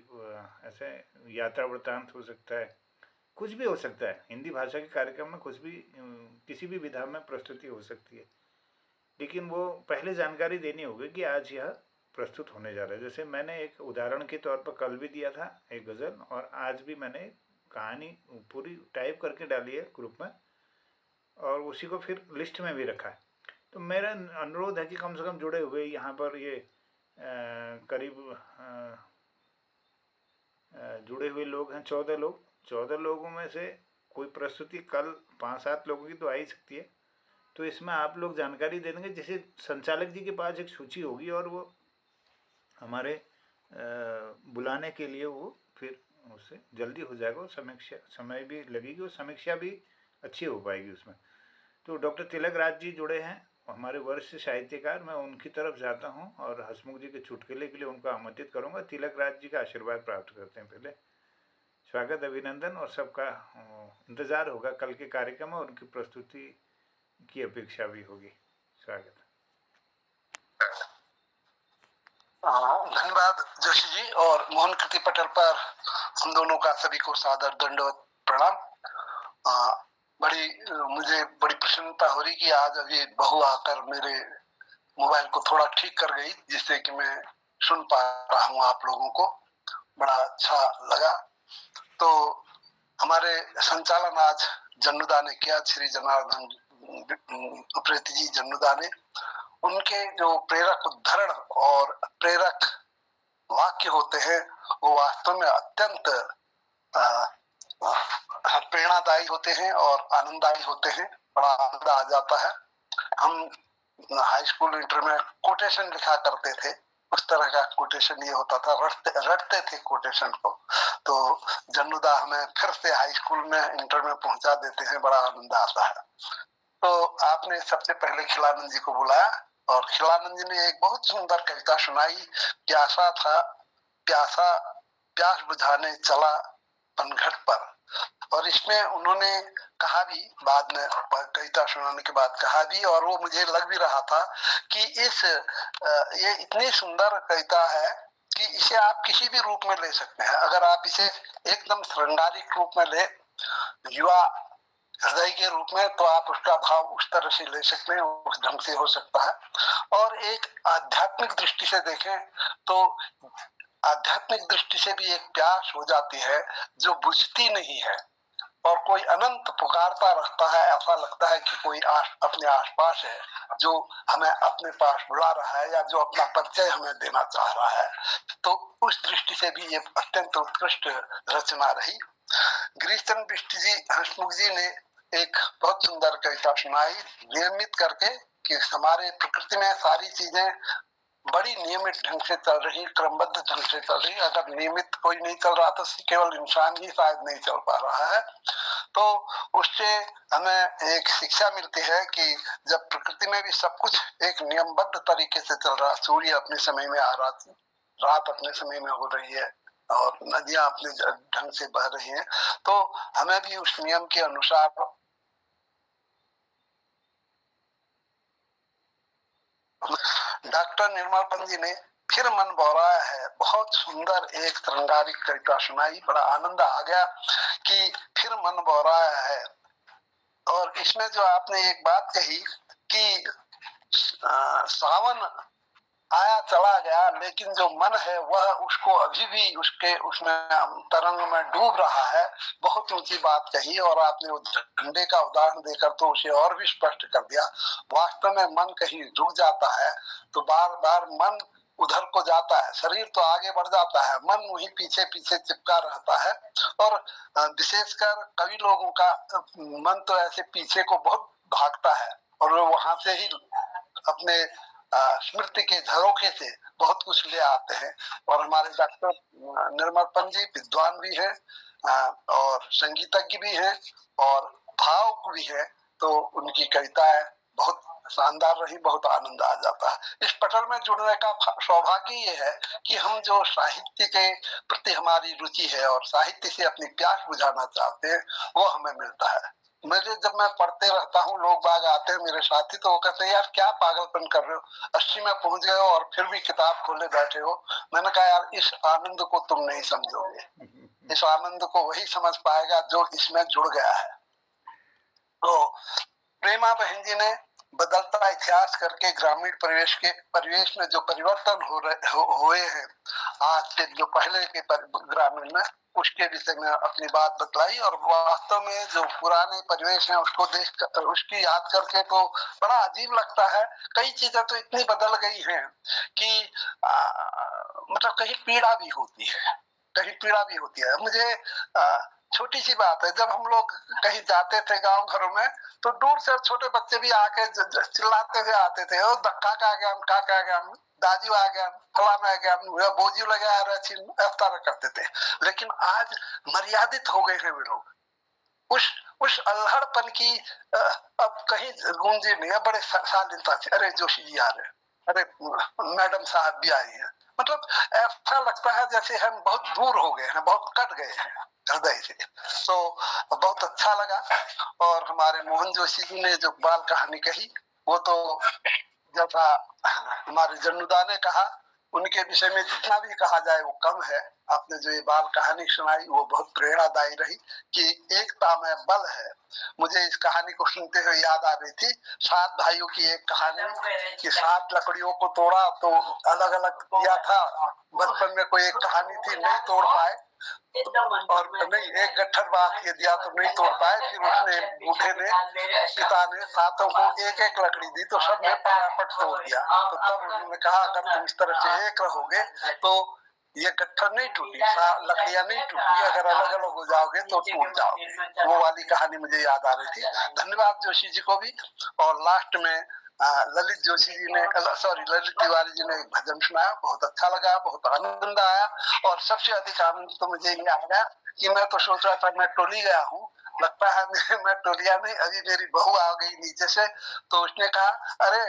ऐसे यात्रा वृत्तांत हो सकता है, कुछ भी हो सकता है। हिंदी भाषा के कार्यक्रम में कुछ भी किसी भी विधा में प्रस्तुति हो सकती है, लेकिन वो पहले जानकारी देनी होगी कि आज यह प्रस्तुत होने जा रहा है। जैसे मैंने एक उदाहरण के तौर पर कल भी दिया था एक गज़ल, और आज भी मैंने कहानी पूरी टाइप करके डाली है ग्रुप में और उसी को फिर लिस्ट में भी रखा है। तो मेरा अनुरोध है कि कम से कम जुड़े हुए यहाँ पर ये करीब जुड़े हुए लोग हैं 14 लोग। 14 लोगों में से कोई प्रस्तुति कल 5-7 लोगों की तो आ ही सकती है। तो इसमें आप लोग जानकारी दे देंगे, जैसे संचालक जी के पास एक सूची होगी और वो हमारे बुलाने के लिए वो फिर उससे जल्दी हो जाएगा। समीक्षा समय भी लगेगी और समीक्षा भी अच्छी हो पाएगी उसमें। तो डॉक्टर तिलक राज जी जुड़े हैं, हमारे वरिष्ठ साहित्यकार। मैं उनकी तरफ जाता हूं और हसमुख जी के चुटकुले के लिए उनको आमंत्रित करूंगा। तिलक राज जी का आशीर्वाद प्राप्त करते हैं पहले। स्वागत, अभिनंदन और सबका इंतज़ार होगा कल के कार्यक्रम में, और उनकी प्रस्तुति की अपेक्षा भी होगी। स्वागत। धन्यवाद जोशी जी। और मोहन कृति पटल पर हम दोनों का सभी को सादर दंडवत प्रणाम। मुझे बड़ी प्रसन्नता हो रही कि आज अभी बहू आकर मेरे मोबाइल को थोड़ा ठीक कर गई, जिससे कि मैं सुन पा रहा हूँ आप लोगों को। बड़ा अच्छा लगा। तो हमारे संचालन आज जन्नुदा ने किया, श्री जनार्दन उप्रेती जी जन्नुदा ने। उनके जो प्रेरक उद्धरण और प्रेरक वाक्य होते हैं वो वास्तव में अत्यंत प्रेरणादायी होते हैं और आनंददायी होते हैं। बड़ा आनंद आ जाता है। हम हाई स्कूल इंटर में कोटेशन लिखा करते थे, उस तरह का कोटेशन ये होता था, रटते थे कोटेशन को। तो जन्नुदा हमें फिर से हाई स्कूल में इंटर में पहुंचा देते हैं, बड़ा आनंद आता है। तो आपने सबसे पहले खिलानंद जी को बुलाया और खिलानंद जी ने एक बहुत सुंदर कविता सुनाई। प्यासा था प्यासा प्यास बुझाने चला पनघट पर। और इसमें उन्होंने कहा भी, बाद में कविता सुनाने के बाद कहा भी, और वो मुझे लग भी रहा था कि ये इतनी सुंदर कविता है कि कि इसे आप किसी भी रूप में ले सकते हैं। अगर आप इसे एकदम श्रृंगारिक रूप में ले, युवा हृदय के रूप में, तो आप उसका भाव उस तरह से ले सकते हैं, उस ढंग से हो सकता है। और एक आध्यात्मिक दृष्टि से देखें तो आध्यात्मिक दृष्टि से भी एक प्यास हो जाती है जो बुझती नहीं है और कोई अनंत पुकारता रहता है। ऐसा लगता है कि कोई अपने आसपास है जो हमें अपने पास बुला रहा है या जो अपना परिचय हमें देना चाह रहा है। तो उस दृष्टि से भी ये अत्यंत उत्कृष्ट रचना रही। गिरीशचंद्र बिष्ट जी, हंसमुख जी ने एक बहुत सुंदर कविता सुनाई, नियमित करके कि हमारे प्रकृति में सारी चीजें बड़ी नियमित ढंग से चल रही, क्रमबद्ध ढंग से चल रही। अगर नियमित कोई नहीं चल रहा तो केवल इंसान ही शायद नहीं चल पा रहा है। तो उससे हमें एक शिक्षा मिलती है कि जब प्रकृति में भी सब कुछ एक नियमबद्ध तरीके से चल रहा, सूर्य अपने समय में आ रहा, रात अपने समय में हो रही है और नदियां अपने ढंग से बह रही हैं, तो हमें भी उस नियम के अनुसार डॉक्टर निर्मल पंत जी ने फिर मन बौराया है, बहुत सुंदर एक श्रृंगारिक कविता सुनाई। बड़ा आनंद आ गया कि फिर मन बौराया है। और इसमें जो आपने एक बात कही कि सावन आया चला गया, लेकिन जो मन है वह उसको अभी भी उसके उसमें तरंग में डूब रहा है, बहुत ऊंची बात कही। और आपने उस झंडे का उदाहरण देकर तो उसे और भी स्पष्ट कर दिया। वास्तव में मन कहीं रुक जाता है तो बार बार मन उधर को जाता है, शरीर तो आगे बढ़ जाता है, मन वही पीछे पीछे चिपका रहता है। और विशेषकर कवि लोगों का मन तो ऐसे पीछे को बहुत भागता है और वो वहां से ही अपने स्मृति के झरोखे से बहुत कुछ ले आते हैं। और हमारे डॉक्टर निर्मल पंत जी विद्वान भी हैं और संगीतज्ञ भी हैं और भावुक भी हैं, तो उनकी कविताएं बहुत शानदार रही, बहुत आनंद आ जाता है। इस पटल में जुड़ने का सौभाग्य ये है कि हम जो साहित्य के प्रति हमारी रुचि है और साहित्य से अपनी प्यास बुझाना चाहते हैं वो हमें मिलता है। मुझे जब मैं पढ़ते रहता हूँ, लोग बाग आते हैं मेरे साथी, तो वो कहते हैं यार क्या पागलपन कर रहे हो, 80 में पहुंच गए हो और फिर भी किताब खोले बैठे हो। मैंने कहा यार इस आनंद को तुम नहीं समझोगे, इस आनंद को वही समझ पाएगा जो इसमें जुड़ गया है। तो प्रेमा बहन जी ने बदलता इतिहास करके ग्रामीण परिवेश में जो परिवर्तन हुए हैं आज के जो पहले के ग्रामीण में, उसके विषय में अपनी बात बतलाई। और वास्तव में जो पुराने परिवेश हैं उसको देख उसकी याद करके तो बड़ा अजीब लगता है। कई चीजें तो इतनी बदल गई हैं कि मतलब कहीं पीड़ा भी होती है, कहीं पीड़ा भी होती है। मुझे छोटी सी बात है, जब हम लोग कहीं जाते थे गांव घरों में तो दूर से छोटे बच्चे भी आके चिल्लाते हुए आते थे, ओ काका आ गया, काका आ गया, दाजू आ गया, फलाना आ गया, बोझू लगा इस तरह करते थे। लेकिन आज मर्यादित हो गए हैं वे लोग। उस अल्हड़पन की अब कहीं गूंजी नहीं है। बड़े शालीनता से अरे जोशी जी आ रहे, अरे मैडम साहब भी आई हैं, मतलब ऐसा लगता है जैसे हम बहुत दूर हो गए हैं, बहुत कट गए हैं हृदय से। तो बहुत अच्छा लगा। और हमारे मोहन जोशी जी ने जो बाल कहानी कही वो तो जैसा हमारे जन्नुदा ने कहा, उनके विषय में जितना भी कहा जाए वो कम है। आपने जो ये बाल कहानी सुनाई वो बहुत प्रेरणादायी रही कि एकता में बल है। मुझे इस कहानी को सुनते हुए याद आ रही थी 7 भाइयों की एक कहानी कि 7 लकड़ियों को तोड़ा तो अलग अलग दिया था। बचपन में कोई एक कहानी थी, नहीं तोड़ पाए, और नहीं एक गट्ठर बात ये दिया तो नहीं तोड़ पाए। फिर उसने बूढ़े ने पिता ने 7 को एक एक लकड़ी दी तो सब ने पटापट तोड़ दिया। तो तब उन्होंने कहा अगर तुम इस तरह से एक रहोगे तो ये गट्ठर नहीं टूटी, लकड़ियां नहीं टूटी, अगर अलग अलग हो जाओगे तो टूट जाओगे। वो वाली कहानी मुझे याद आ रही थी। धन्यवाद जोशी जी को भी। और लास्ट में ललित जोशी जी ने ललित तिवारी जी ने एक भजन सुनाया, बहुत अच्छा लगा, बहुत आनंद आया। और सबसे अधिक आनंद तो मुझे ये आया कि मैं तो सोच रहा था मैं टोली गया हूँ, लगता है मैं टोलिया नहीं, अभी मेरी बहू आ गई नीचे से, तो उसने कहा अरे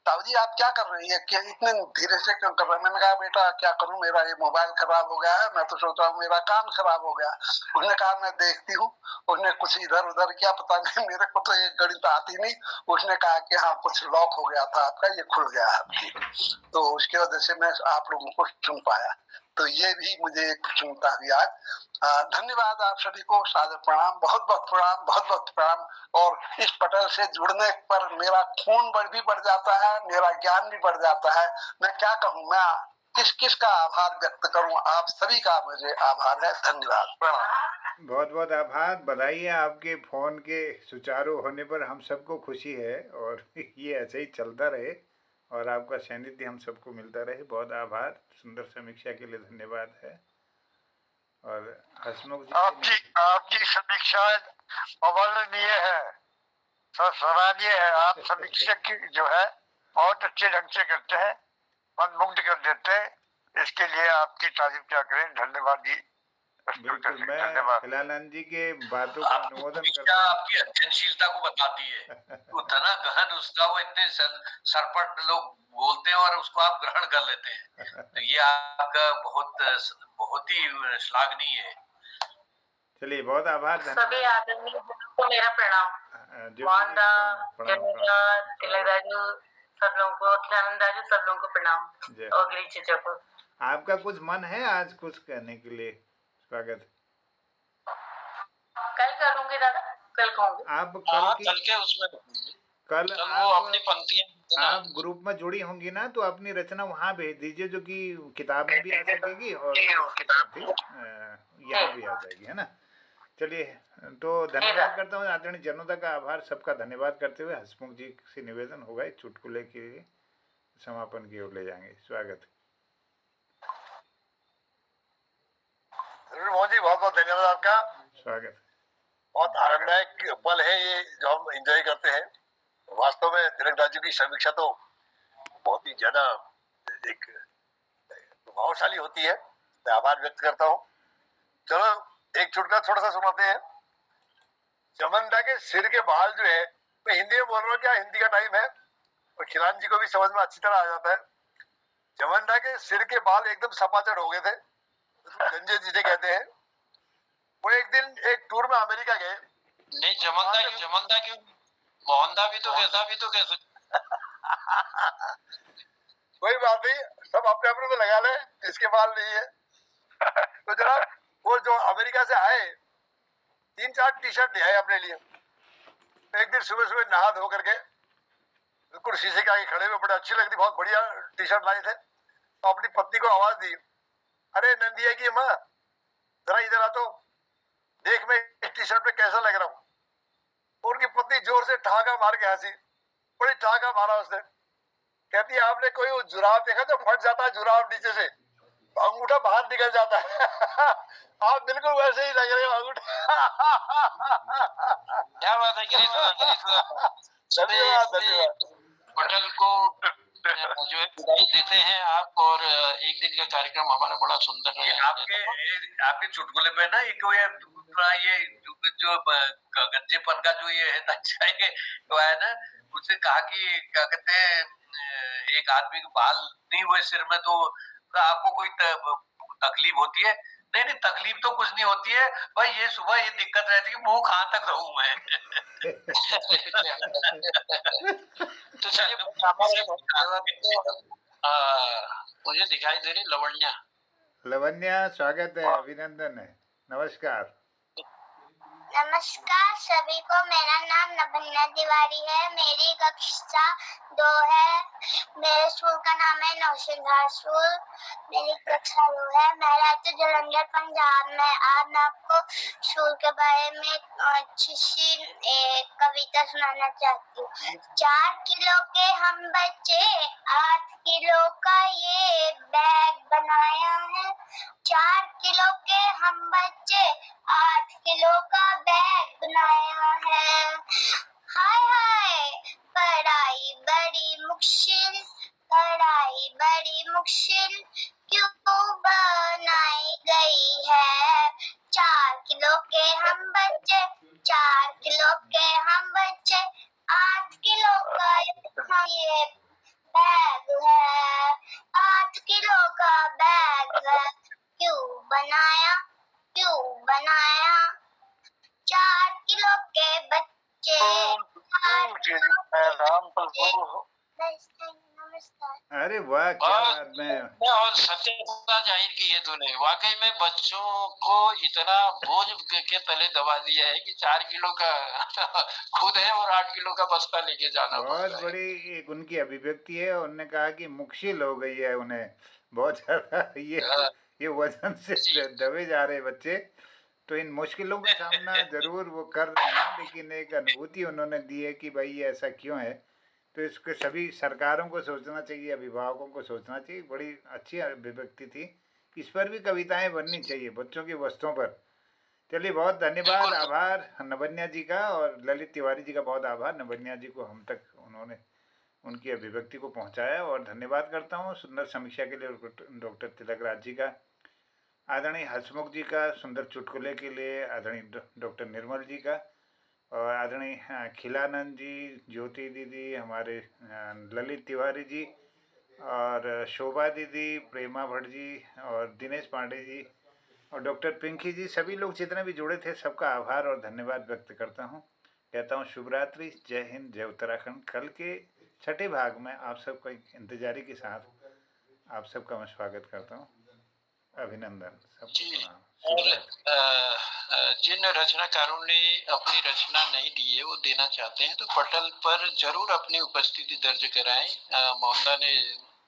ताऊ जी आप क्या कर रही है, क्या इतने धीरे से क्यों कर रहे हैं? मैंने कहा बेटा क्या करूं, मेरा ये मोबाइल खराब हो गया है, मैं तो सोच रहा हूँ मेरा कान खराब हो गया। उसने कहा मैं देखती हूँ। उसने कुछ इधर उधर किया, पता नहीं, मेरे को तो ये गणित आती नहीं। उसने कहा कि हाँ कुछ लॉक हो गया था आपका, ये खुल गया है, तो उसकी वजह से मैं आप लोगों को सुन पाया। तो ये भी मुझे एक चिंता हुई आज। धन्यवाद आप सभी को, सादर प्रणाम, बहुत बहुत प्रणाम, बहुत बहुत प्रणाम। और इस पटल से जुड़ने पर मेरा खून भी बढ़ जाता है, मेरा ज्ञान भी बढ़ जाता है। मैं क्या कहूँ, मैं किस का आभार व्यक्त करूँ, आप सभी का मुझे आभार है। धन्यवाद, प्रणाम। बहुत बहुत आभार, बधाई है आपके फोन के सुचारू होने पर, हम सबको खुशी है और ये ऐसे ही चलता रहे और आपका सानिध्य हम सबको मिलता रहे। बहुत आभार, सुंदर समीक्षा के लिए धन्यवाद है। और हसमुख जी आपकी समीक्षा अवर्णनीय है, सराहनीय है। आप समीक्षा की जो है बहुत अच्छे ढंग से करते हैं, मनमुग्ध कर देते हैं, इसके लिए आपकी तारीफ क्या करें। धन्यवाद जी। बिल्कुल, मैं खिलानंद जी के बातों का अनुमोदन करता हूँ। हूँ। आपकी अध्ययनशीलता को बताती है, उतना गहन उसका, वो इतने सरपट लोग बोलते हैं और उसको आप ग्रहण कर लेते हैं, तो ये आपका बहुत ही श्लाघनीय है। चलिए, बहुत आभार, सभी आदरणीय को मेरा प्रणाम। मोहनदा, राजू, सब लोगों को, खिलानंद राजू, सब लोगों को प्रणाम, और गिरी चचा को। आपका कुछ मन है आज कुछ कहने के लिए? स्वागत। कल करूंगी दादा, कल कहूंगी। आप कल के उसमें कल वो अपनी पंक्तियां आप ग्रुप में जुड़ी होंगी ना, तो अपनी रचना वहाँ भेज दीजिए, जो कि किताब में भी आ सकेगी और यहाँ भी आ जाएगी, है ना। चलिए, तो धन्यवाद करता हूँ, आदरणीय जनता का आभार, सबका धन्यवाद करते हुए हसमुख जी से निवेदन होगा एक चुटकुले के समापन की ओर ले जाएंगे। स्वागत। मोहन जी बहुत बहुत धन्यवाद आपका, स्वागत। बहुत आनंददायक पल है ये जो हम एंजॉय करते हैं। वास्तव में तिलक राजू की समीक्षा तो बहुत ही ज्यादा एक प्रभावशाली होती है, मैं आभार व्यक्त करता हूँ। चलो एक चुटकुला थोड़ा सा सुनाते हैं। चमनदा के सिर के बाल जो है, मैं हिंदी में बोल रहा हूँ, क्या हिंदी का टाइम है और खिलान जी को भी समझ में अच्छी तरह आ जाता है। चमनदा के सिर के बाल एकदम सपाचट हो गए थे, गंजे जिसे कहते हैं। वो एक दिन एक टूर में अमेरिका गए। नहीं, जमंदा क्यों, मोहनदा भी तो कैसे कोई बात नहीं, सब अपने अपने में लगा ले, इसके बाल नहीं है। तो जनाब वो जो अमेरिका से आए, 3-4 टी शर्ट ले आए अपने लिए। एक दिन सुबह सुबह नहा धो करके बिल्कुल शीशे के आगे खड़े हुए, बड़े अच्छी लगती, बहुत बढ़िया टी शर्ट लाए थे। तो अपनी पत्नी को आवाज दी, अरे नंदिया की माँ जरा इधर आ, तो देख मैं इस टी शर्ट में कैसा लग रहा हूँ। उनकी पत्नी जोर से ठहाका मार के हंसी, बड़ी ठहाका मारा उसने। कहती है आपने कोई वो जुराब देखा तो फट जाता है जुराब नीचे से, अंगूठा बाहर निकल जाता है। आप बिल्कुल वैसे ही लग रहे हो अंगूठा। क्या बात है धन्यवाद। पटल को जो है विदाई देते हैं आप, और एक दिन का कार्यक्रम हमारा बड़ा सुंदर रहा। आपके चुटकुले पे ना एक ये जो गंजेपन का जो ये है अच्छा है ना, उससे कहा कि क्या कहते हैं, एक आदमी के बाल नहीं हुए सिर में, तो आपको कोई तकलीफ होती है? नहीं, तकलीफ तो कुछ नहीं होती है भाई, ये सुबह ये दिक्कत रहती है कि मुंह कहाँ तक रहूं मैं। तो चलिए, मुझे दिखाई दे रही लवण्या, स्वागत है, अभिनंदन है, नमस्कार। नमस्कार सभी को, मेरा नाम नभन्या तिवारी है, मेरी कक्षा 2 है, मेरे स्कूल का नाम है नौशिंगार स्कूल, मेरी कक्षा 2 है, मैं रहती जलंधर पंजाब में। आज मैं आपको स्कूल के बारे में अच्छी सी एक कविता सुनाना चाहती हूँ। 4 किलो के हम बच्चे 8 किलो का ये बैग बनाया है, 4 किलो के हम बच्चे 8 किलो का बैग बनाया है। हाय हाय पढ़ाई बड़ी मुश्किल, पढ़ाई बड़ी मुश्किल क्यों बनाई गई है, 4 किलो के हम बच्चे बाद में और सत्यता जाहिर की है तूने। वाकई में बच्चों को इतना बोझ के तले दबा दिया है कि 4 किलो का खुद है और 8 किलो का बस्ता लेके जाना पड़ता बहुत है। बड़ी एक उनकी अभिव्यक्ति है। उन्होंने कहा कि मुश्किल हो गई है उन्हें बहुत ज्यादा ये वजन से जी। दबे जा रहे बच्चे। तो इन मुश्किलों का सामना जरूर वो कर रहे हैं, लेकिन एक अनुभूति उन्होंने दी है कि भाई ये ऐसा क्यों है। तो इसके सभी सरकारों को सोचना चाहिए, अभिभावकों को सोचना चाहिए। बड़ी अच्छी अभिव्यक्ति थी। इस पर भी कविताएं बननी चाहिए, बच्चों की वस्तुओं पर। चलिए, बहुत धन्यवाद, बिल्कुल। आभार नवन्या जी का, और ललित तिवारी जी का बहुत आभार। नवन्या जी को हम तक उन्होंने उनकी अभिव्यक्ति को पहुंचाया, और धन्यवाद करता हूं सुंदर समीक्षा के लिए डॉक्टर तिलक राज जी का, आदरणीय हसमुख जी का सुंदर चुटकुले के लिए आदरणीय डॉक्टर निर्मल जी का, और आदरणीय खिलानंद जी, ज्योति दीदी, हमारे ललित तिवारी जी, और शोभा दीदी, प्रेमा भट्ट जी, और दिनेश पांडे जी, और डॉक्टर पिंकी जी, सभी लोग जितने भी जुड़े थे सबका आभार और धन्यवाद व्यक्त करता हूँ। कहता हूँ शुभ रात्रि, जय हिंद, जय उत्तराखंड। कल के छठे भाग में आप सबका इंतजारी के साथ आप सबका मैं स्वागत करता हूँ। अभिनंदन, सबको प्रणाम। और जिन रचनाकारों ने अपनी रचना नहीं दी है वो देना चाहते हैं तो पटल पर जरूर अपनी उपस्थिति दर्ज कराएं। मोहनदा ने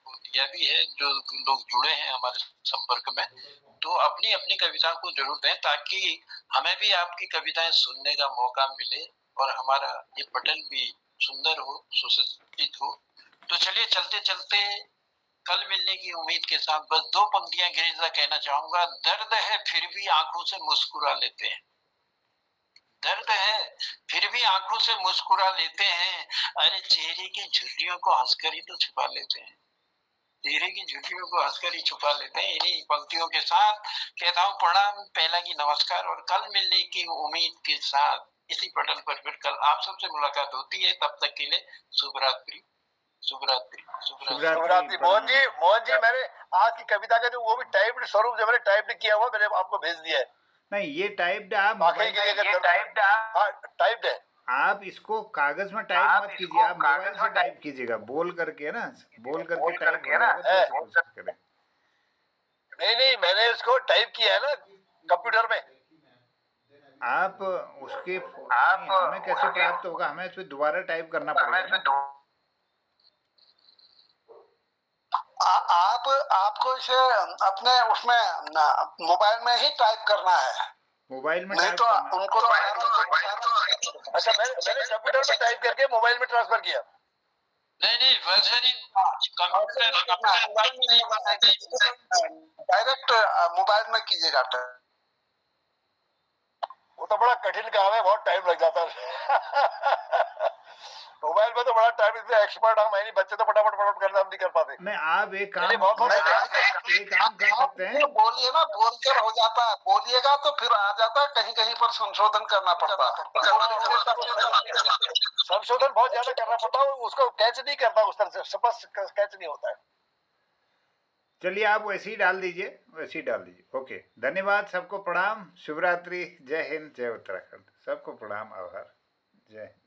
दिया भी है, जो लोग जुड़े हैं हमारे संपर्क में, तो अपनी अपनी कविताओं को जरूर दें ताकि हमें भी आपकी कविताएं सुनने का मौका मिले और हमारा ये पटल भी सुंदर हो, सुसज्जित हो। तो चलिए, चलते चलते कल मिलने की उम्मीद के साथ बस 2 पंक्तियां गिरिजा कहना चाहूंगा। दर्द है फिर भी आंखों से मुस्कुरा लेते हैं, दर्द है फिर भी आंखों से मुस्कुरा लेते हैं, अरे चेहरे की झुर्रियों को हंसकर ही तो छुपा लेते हैं, चेहरे की झुर्रियों को हंसकर ही छुपा लेते हैं। इन्हीं पंक्तियों के साथ कहता हूँ प्रणाम, पहला की नमस्कार, और कल मिलने की उम्मीद के साथ इसी पटल पर फिर कल आप सबसे मुलाकात होती है। तब तक के लिए शुभ रात्रि, शुभ रात्रि, शुभ रात्रि। मोहन जी, मैंने आज की कविता का जो वो भी टाइप्ड स्वरूप जो मैंने टाइप्ड किया हुआ मैंने आपको भेज दिया है। नहीं, ये टाइप्ड आप टाइप्ड है। आप इसको कागज में टाइप मत कीजिए, आप मोबाइल से टाइप कीजिएगा, बोल करके ना, बोल करके टाइप हो जाएगा, तो ऐसे कोशिश करें। नहीं, मैंने इसको टाइप किया है ना कंप्यूटर में। आप उसके हमें कैसे प्राप्त होगा? हमें इस पे दोबारा टाइप करना पड़ेगा ना। आपको इसे अपने उसमें मोबाइल में ही टाइप करना है। मोबाइल में नहीं टाइप तो करना। उनको अच्छा, मैंने कंप्यूटर में टाइप करके मोबाइल में ट्रांसफर किया। नहीं, वैसे नहीं, डायरेक्ट मोबाइल में कीजिएगा। वो तो बड़ा कठिन काम है, बहुत टाइम लग जाता है। मोबाइल में तो बड़ा टाइम, इतने एक्सपर्ट हम नहीं, बच्चे तो फटाफट करना हम नहीं कर पाते। नहीं, आप एक काम कर सकते हैं, बोलिए ना, बोलकर हो जाता है, बोलिएगा तो फिर आ जाता है, कहीं कहीं पर संशोधन करना पड़ता है। संशोधन बहुत ज्यादा करना पड़ता है, उसको कैच नहीं करता, उस तरह से स्पष्ट कैच नहीं होता है। चलिए, आप वैसे ही डाल दीजिए, वैसे ही डाल दीजिए। ओके, धन्यवाद, सबको प्रणाम, शुभ रात्रि, जय हिंद, जय उत्तराखंड, सबको प्रणाम, आभार, जय हिंद।